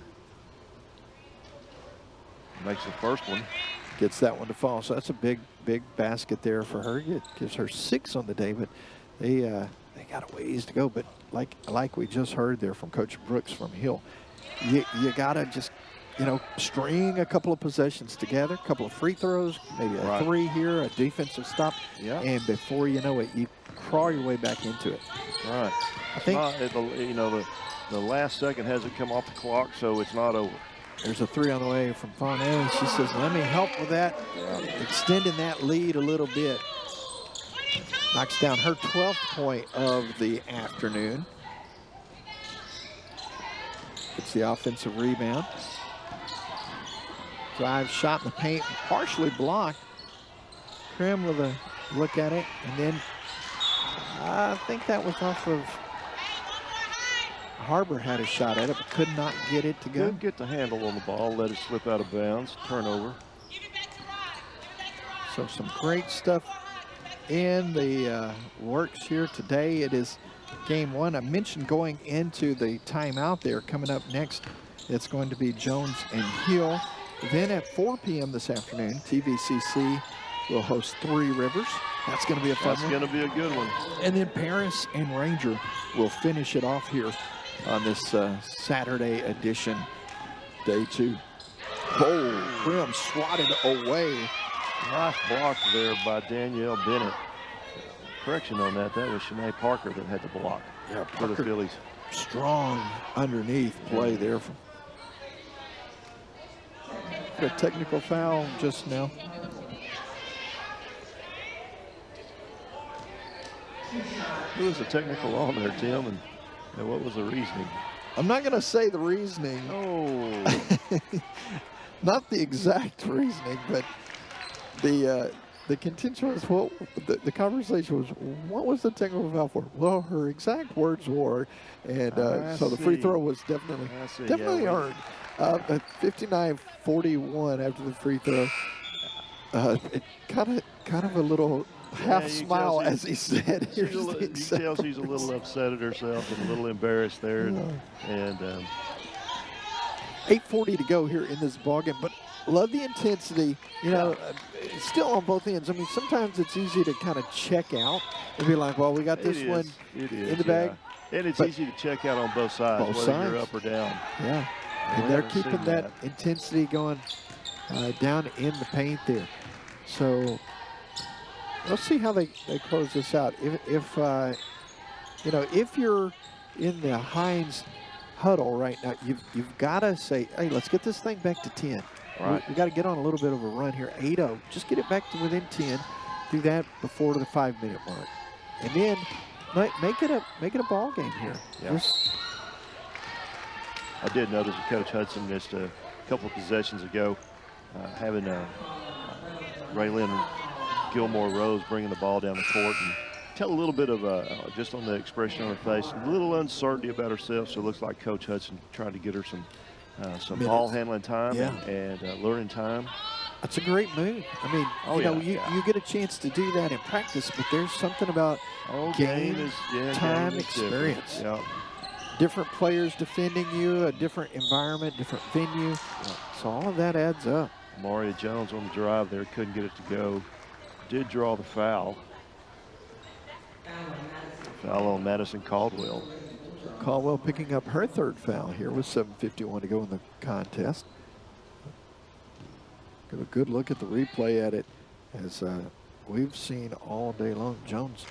Makes the first one. Gets that one to fall. So that's a big basket there for her. It gives her 6 on the day, but they got a ways to go. But like we just heard there from Coach Brooks from Hill, you gotta just, string a couple of possessions together, a couple of free throws, maybe a 3 here, a defensive stop, and before you know it, you crawl your way back into it. Right. I think the last second hasn't come off the clock, so it's not over. There's a 3 on the way from Fontaine. She says, let me help with that, extending that lead a little bit. Knocks down her 12th point of the afternoon. the offensive rebound. Drive shot in the paint, partially blocked. Krim with a look at it, and then I think that was off of Harbor had a shot at it, but could not get it to go. Couldn't get the handle on the ball, let it slip out of bounds, turnover. So some great stuff in the works here today. It is game one. I mentioned going into the timeout there. Coming up next, it's going to be Jones and Hill. Then at 4 p.m. this afternoon, TVCC will host Three Rivers. That's going to be a fun one. That's going to be a good one. And then Paris and Ranger will finish it off here on this Saturday edition, day 2. Oh, Krim swatted away. Nice block there by Danielle Bennett. Correction on that. That was Shanae Parker that had the block for the Phillies. Strong underneath play there. A technical foul just now. Who was the technical on there, Tim, and what was the reasoning? I'm not going to say the reasoning. Oh. Not the exact reasoning, but the contention was, what the conversation was, what was the technical foul for? Well, her exact words were, and so the free throw was definitely earned. 59-41 after the free throw. It kind of a little half smile as he said. You can tell she's a little upset at herself and a little embarrassed there. And 8:40 to go here in this ballgame, but love the intensity. You know, still on both ends. I mean, sometimes it's easy to kind of check out and be like, well, we got this one in the bag. And it's easy to check out on both sides, whether you're up or down. Yeah, and they're keeping that intensity going down in the paint there. So let's see how they close this out. If you know, if you're in the Hines huddle right now, you've got to say, hey, let's get this thing back to 10. Right. We got to get on a little bit of a run here. 8-0. Just get it back to within 10. Do that before the 5-minute mark, and then make it a ball game here. Yeah. I did notice that Coach Hudson missed a couple of possessions ago, having Raylyn Gilmore Rose bringing the ball down the court, and tell a little bit of just on the expression on her face, a little uncertainty about herself. So it looks like Coach Hudson trying to get her some ball handling time and learning time. That's a great move. I mean, you get a chance to do that in practice, but there's something about game time experience. Yeah. Different players defending you, a different environment, different venue. So all of that adds up. Maria Jones on the drive there, couldn't get it to go. Did draw the foul. Foul on Madison Caldwell. Caldwell picking up her third foul here with 7:51 to go in the contest. Give a good look at the replay at it, as we've seen all day long. Jones,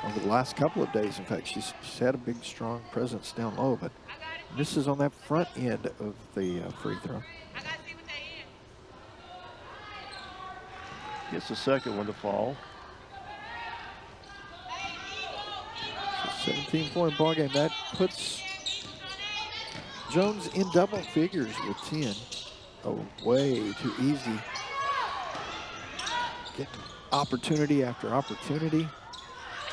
over the last couple of days, in fact, she's had a big, strong presence down low, but misses on that front end of the free throw. Gets the second one to fall. 17-point ball game. That puts Jones in double figures with 10. Oh, way too easy. Getting opportunity after opportunity.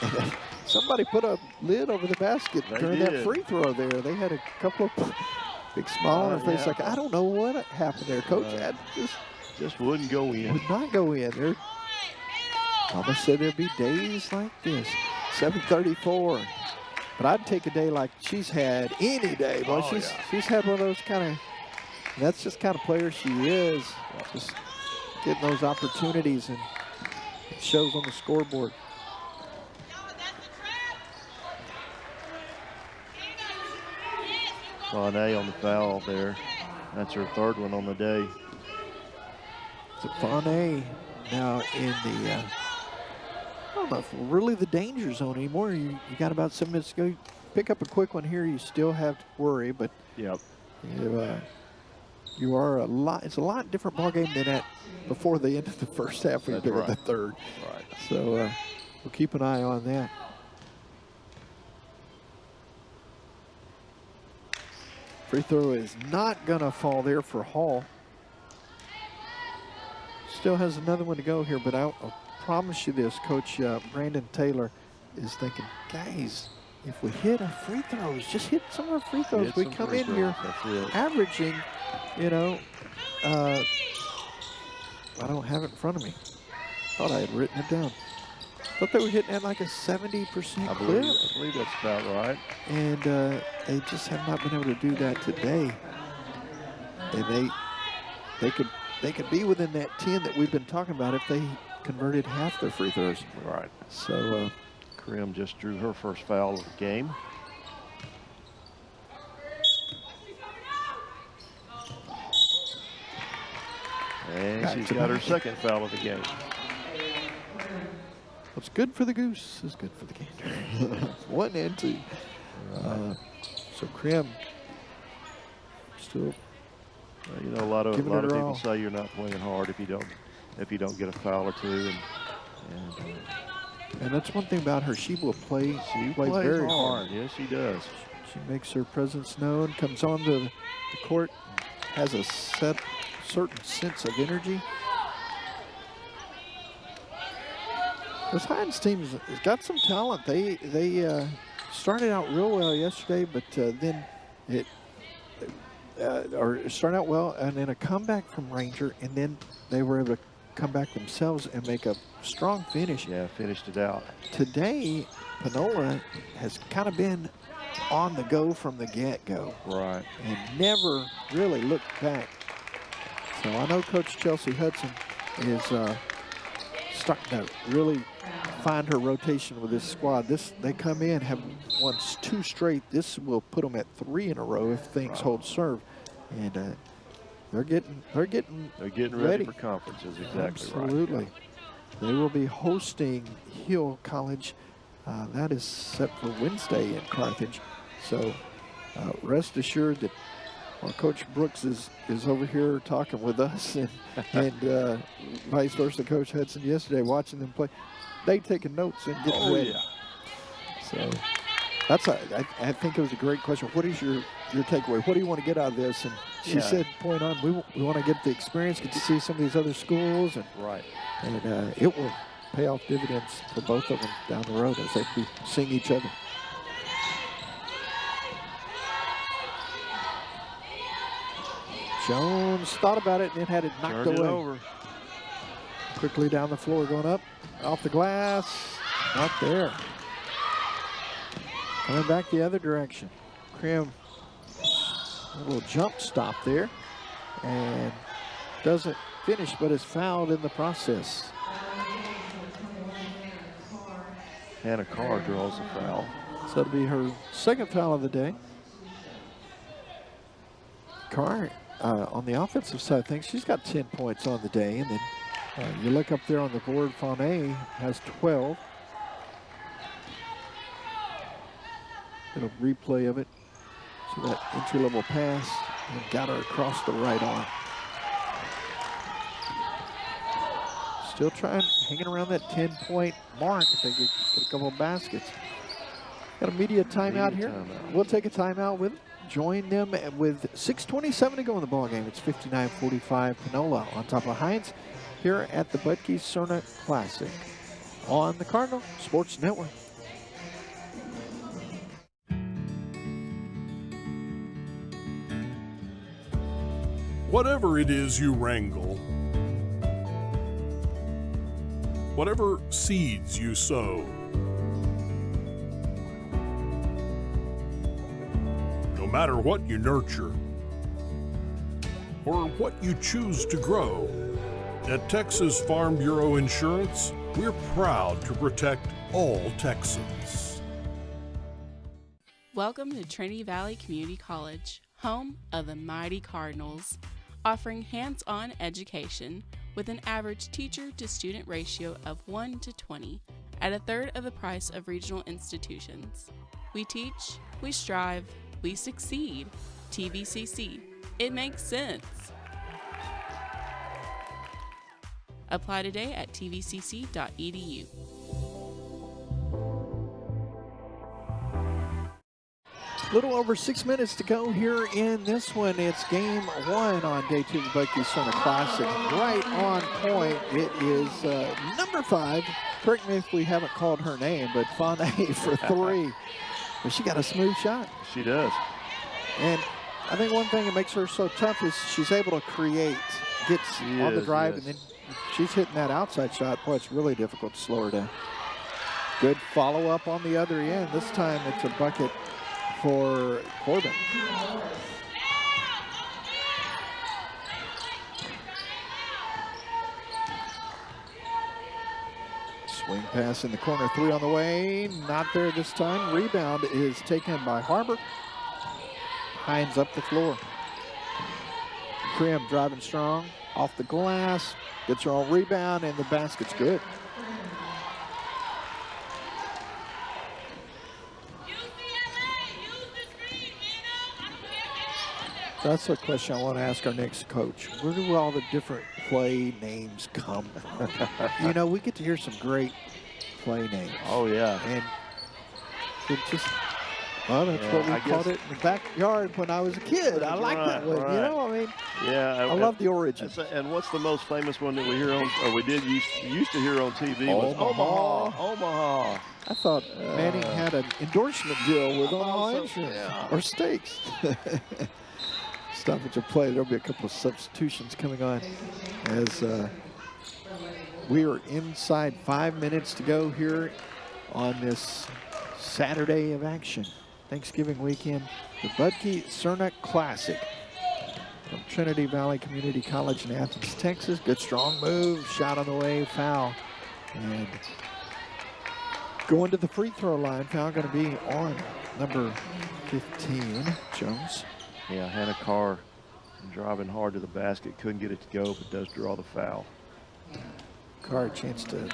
And somebody put a lid over the basket during that free throw there. They had a couple of big smile on their face, like, I don't know what happened there. Coach had just wouldn't go in. Would not go in. Mama said there'd be days like this. 7:34. But I'd take a day like she's had any day. Boy, she's had one of those kind of, that's just kind of player she is. Just getting those opportunities, and it shows on the scoreboard. Fonay on the foul there. That's her third one on the day. So Fonay now in the, I don't know if really the danger zone anymore. You got about 7 minutes to go. Pick up a quick one here. You still have to worry, but yep. You are it's a lot different ball game than that before the end of the first half when you pick up the third. Right. So we'll keep an eye on that. Free throw is not going to fall there for Hall. Still has another one to go here, but I'll promise you this, Coach Brandon Taylor is thinking, guys, if we hit our free throws, just hit some of our free throws. We come in here averaging, you know, I don't have it in front of me. Thought I had written it down. Thought they were hitting at like a 70% clip. I believe that's about right. And they just have not been able to do that today. And they could be within that 10 that we've been talking about if they converted half their free throws. Right. So Krim just drew her first foul of the game. And she's got her second foul of the game. What's good for the goose is good for the gander. 1 and 2. So Krim still. You know, a lot of people say you're not playing hard if you don't get a foul or two, and that's one thing about her. She will play. She plays very hard. Yes, she does. She makes her presence known. Comes on the court, has a certain sense of energy. This Hines team has got some talent. They started out real well yesterday, but then it. Or start out well, and then a comeback from Ranger, and then they were able to come back themselves and make a strong finish. Yeah, finished it out. Today, Panola has kind of been on the go from the get-go. Right. And never really looked back. So I know Coach Chelsea Hudson is starting to really find her rotation with this squad. They come in, have won 2 straight. This will put them at 3 in a row if things hold serve. And they're getting ready for conferences. Exactly. Absolutely. Right. They will be hosting Hill College. That is set for Wednesday in Carthage. So rest assured that while Coach Brooks is over here talking with us and vice versa, Coach Hudson yesterday watching them play, they taking notes and getting ready. So I think it was a great question. What is your takeaway? What do you want to get out of this? And she said, point on, we want to get the experience, get to see some of these other schools, and it will pay off dividends for both of them down the road as they be seeing each other. Jones thought about it and then had it knocked away. Turned it over. Quickly down the floor, going up, off the glass, not there. Coming back the other direction. Krim, a little jump stop there, and doesn't finish, but is fouled in the process. Hannah Carr draws a foul. So it'll be her second foul of the day. Carr, on the offensive side of things, she's got 10 points on the day, and then you look up there on the board, Fonet has 12. Little replay of it. So that entry-level pass and got her across the right arm. Still hanging around that 10-point mark if they get a couple of baskets. Got a media timeout here. We'll take a timeout with them. Join them with 6:27 to go in the ball game. It's 59-45 Panola on top of Hines here at the Budke Serna Classic on the Cardinal Sports Network. Whatever it is you wrangle, whatever seeds you sow, no matter what you nurture or what you choose to grow, at Texas Farm Bureau Insurance, we're proud to protect all Texans. Welcome to Trinity Valley Community College, home of the mighty Cardinals, offering hands-on education with an average teacher-to-student ratio of 1 to 20 at a third of the price of regional institutions. We teach, we strive, we succeed. TVCC. It makes sense. Apply today at tvcc.edu. Little over 6 minutes to go here in this one. It's game 1 on day 2 of the Budke Serna Classic. Right on point. It is number 5. Correct me if we haven't called her name, but Fane for 3. But she got a smooth shot. She does. And I think one thing that makes her so tough is she's able to create, gets on the drive, and then she's hitting that outside shot. Boy, it's really difficult to slow her down. Good follow-up on the other end. This time it's a bucket for Corbin. Swing pass in the corner, 3 on the way. Not there this time. Rebound is taken by Harbor. Hines up the floor. Krim driving strong, off the glass, gets her own rebound, and the basket's good. That's a question I want to ask our next coach. Where do all the different play names come from? You know, we get to hear some great play names. Oh, yeah. And it just, well, that's what we called it in the backyard when I was a kid. I like that one. Right. You know, I mean, yeah, I love the origin. And what's the most famous one that we hear on, or we used to hear on TV? Was Omaha. I thought Manning had an endorsement deal with Omaha Insurance or Steaks. Stoppage of play. There'll be a couple of substitutions coming on as we are inside 5 minutes to go here on this Saturday of action. Thanksgiving weekend, the Budke Serna Classic from Trinity Valley Community College in Athens, Texas. Good strong move, shot on the way, foul. And going to the free throw line, foul going to be on number 15, Jones. Yeah, Hannah Carr driving hard to the basket, couldn't get it to go, but does draw the foul. Carr a chance to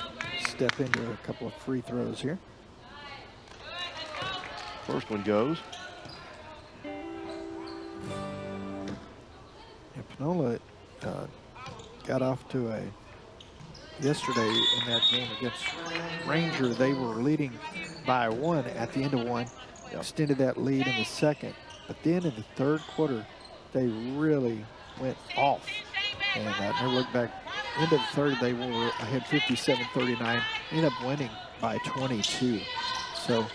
step into a couple of free throws here. First one goes. Yeah, Panola got off to a, yesterday in that game against Ranger, they were leading by 1 at the end of 1, extended that lead in the second. But then in the third quarter, they really went off. And never looked back. Into the third, they were ahead 57-39. Ended up winning by 22. So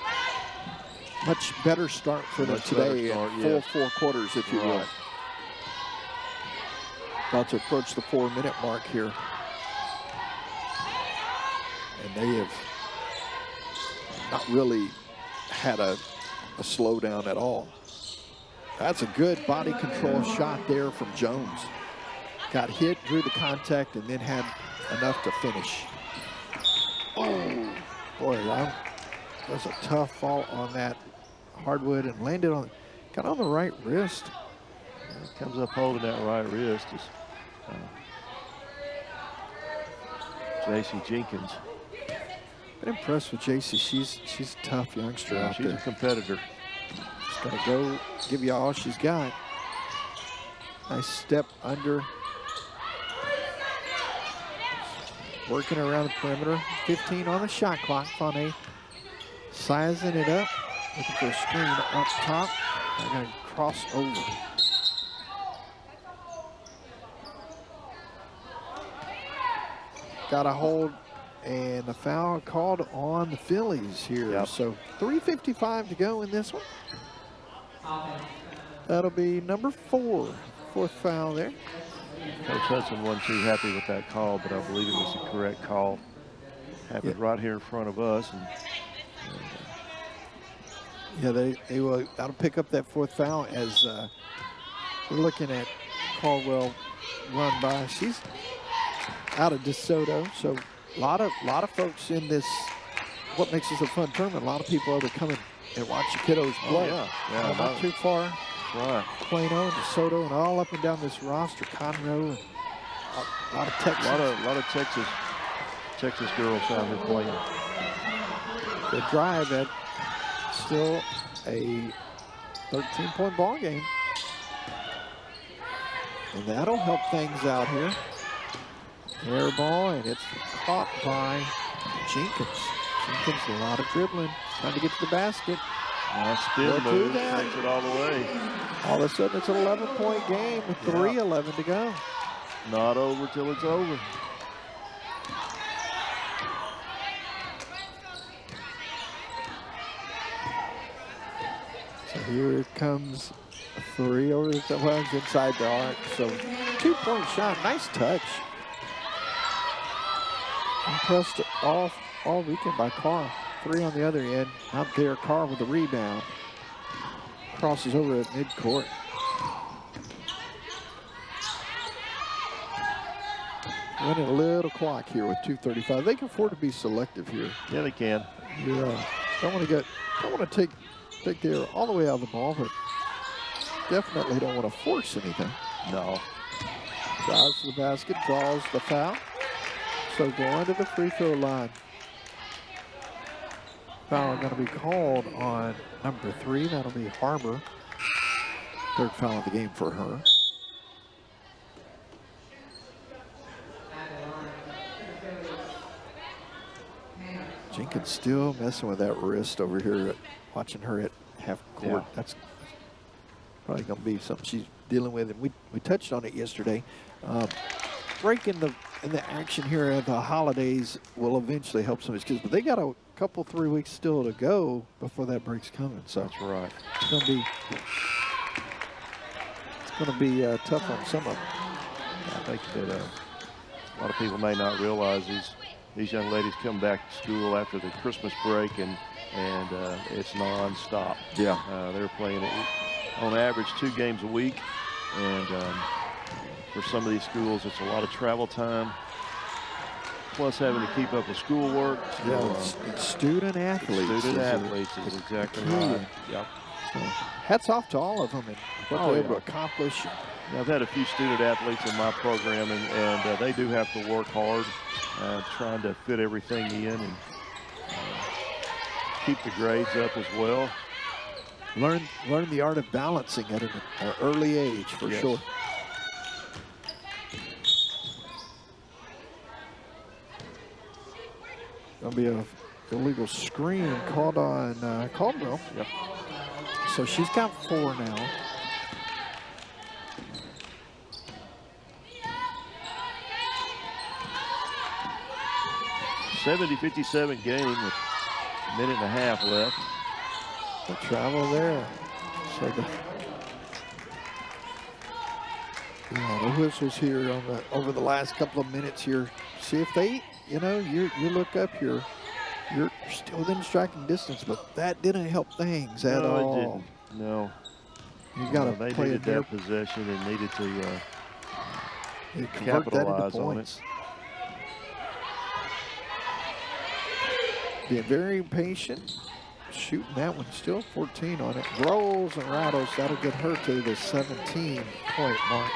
much better start for them today. Full 4 quarters, if you will. About to approach the 4-minute mark here. And they have not really had a slowdown at all. That's a good body control shot there from Jones. Got hit, drew the contact, and then had enough to finish. Oh, boy, that was a tough fall on that hardwood and landed on, got on the right wrist. Comes up holding that right wrist is J.C. Jenkins. Been impressed with J.C. She's a tough youngster out there. She's a competitor. She's gonna go give you all she's got. Nice step under. Working around the perimeter. 15 on the shot clock. Fane sizing it up. Looking for a screen up top. They're gonna cross over. Got a hold, and the foul called on the Phillies here. Yep. So 3:55 to go in this one. That'll be number 4. 4th foul there. Coach Hudson wasn't too happy with that call, but I believe it was the correct call. Happened right here in front of us. Yeah, they will. That'll pick up that 4th foul as we're looking at Caldwell run by. She's out of DeSoto, so a lot of folks in this. What makes this a fun tournament? A lot of people are coming and watch the kiddos play. Yeah, not too far. Right. Plano and DeSoto and all up and down this roster. Conroe and a lot of Texas. A lot of Texas girls out here playing. The drive at still a 13-point ball game. And that'll help things out here. Air ball, and it's caught by Jenkins. Jenkins, a lot of dribbling, trying to get to the basket. Spin move, takes it all the way. All of a sudden, it's an 11-point game with 3:11 to go. Not over till it's over. So here it comes. 3 over the top, well, inside the arc. So 2-point shot, nice touch. Impressed all weekend by Carr. 3 on the other end. Out there, Carr with the rebound. Crosses over at midcourt. Running a little clock here with 2:35. They can afford to be selective here. Yeah, they can. Yeah. Don't want to take their all the way out of the ball, but definitely don't want to force anything. No. Drives to the basket, draws the foul. So going to the free throw line. Foul going to be called on number 3. That'll be Harbor. 3rd foul of the game for her. Jenkins still messing with that wrist over here, watching her at half court. Yeah. That's probably going to be something she's dealing with. And we touched on it yesterday. Break in the action here at the holidays will eventually help some of these kids, but they got a couple, 3 weeks still to go before that break's coming. So that's right. It's going to be tough on some of them. I think that a lot of people may not realize these young ladies come back to school after the Christmas break, and it's non-stop. Yeah. They're playing on average 2 games a week, and for some of these schools, it's a lot of travel time, plus having to keep up with schoolwork. So, yeah, it's student athletes. Student athletes is exactly right. Yep. So, hats off to all of them and what they're able to accomplish. I've had a few student athletes in my program, and they do have to work hard, trying to fit everything in and keep the grades up as well. Learn the art of balancing at an early age, for sure. There'll be a illegal screen called on Caldwell. Yep. So she's got 4 now. .57 game with a minute and a half left. The travel there. So the whistles here on over the last couple of minutes here. See if they, you look up here, you're still within striking distance, but that didn't help things at all. No, it didn't. No. You got to they play needed that possession and needed to capitalize on it. Being very patient, shooting that one, still 14 on it. Rolls and rattles, that'll get her to the 17-point mark.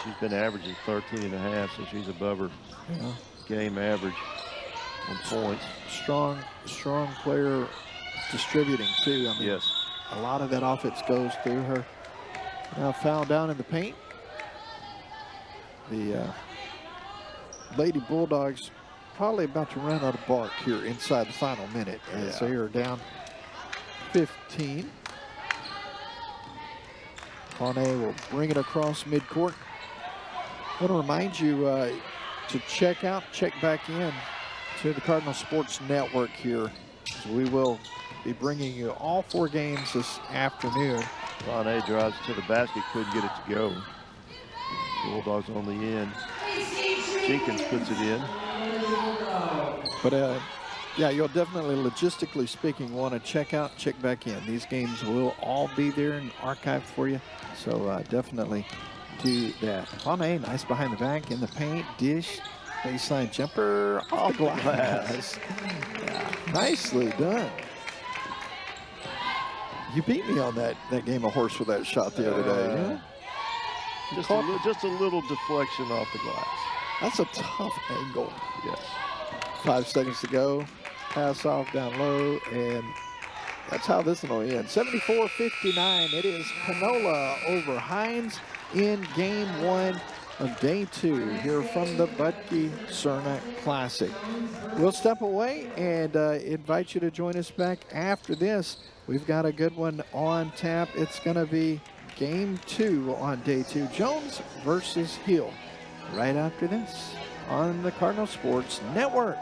She's been averaging 13.5, so she's above her game average on points. Strong player distributing too. I mean, yes. A lot of that offense goes through her. Now foul down in the paint. The Lady Bulldogs probably about to run out of bark here inside the final minute as they are down 15. Monet will bring it across midcourt. I want to remind you to check back in to the Cardinal Sports Network here. So we will be bringing you all 4 games this afternoon. Monet drives to the basket, couldn't get it to go. Bulldogs on the end. Jenkins puts it in. But yeah, you'll definitely, logistically speaking, want to check back in. These games will all be there and archived for you. So definitely do that. Monet, nice behind the back in the paint, dish, baseline jumper off the glass. Yeah, nicely done. You beat me on that game of horse with that shot the other day. Yeah? Just a little deflection off the glass. That's a tough angle. Yes. 5 seconds to go. Pass off down low, and that's how this one will end. 74-59. It is Panola over Hines in game 1. of day 2 here from the Budke Serna Classic. We'll step away and invite you to join us back after this. We've got a good one on tap. It's going to be game 2 on day 2, Jones versus Hill, right after this on the Cardinal Sports Network.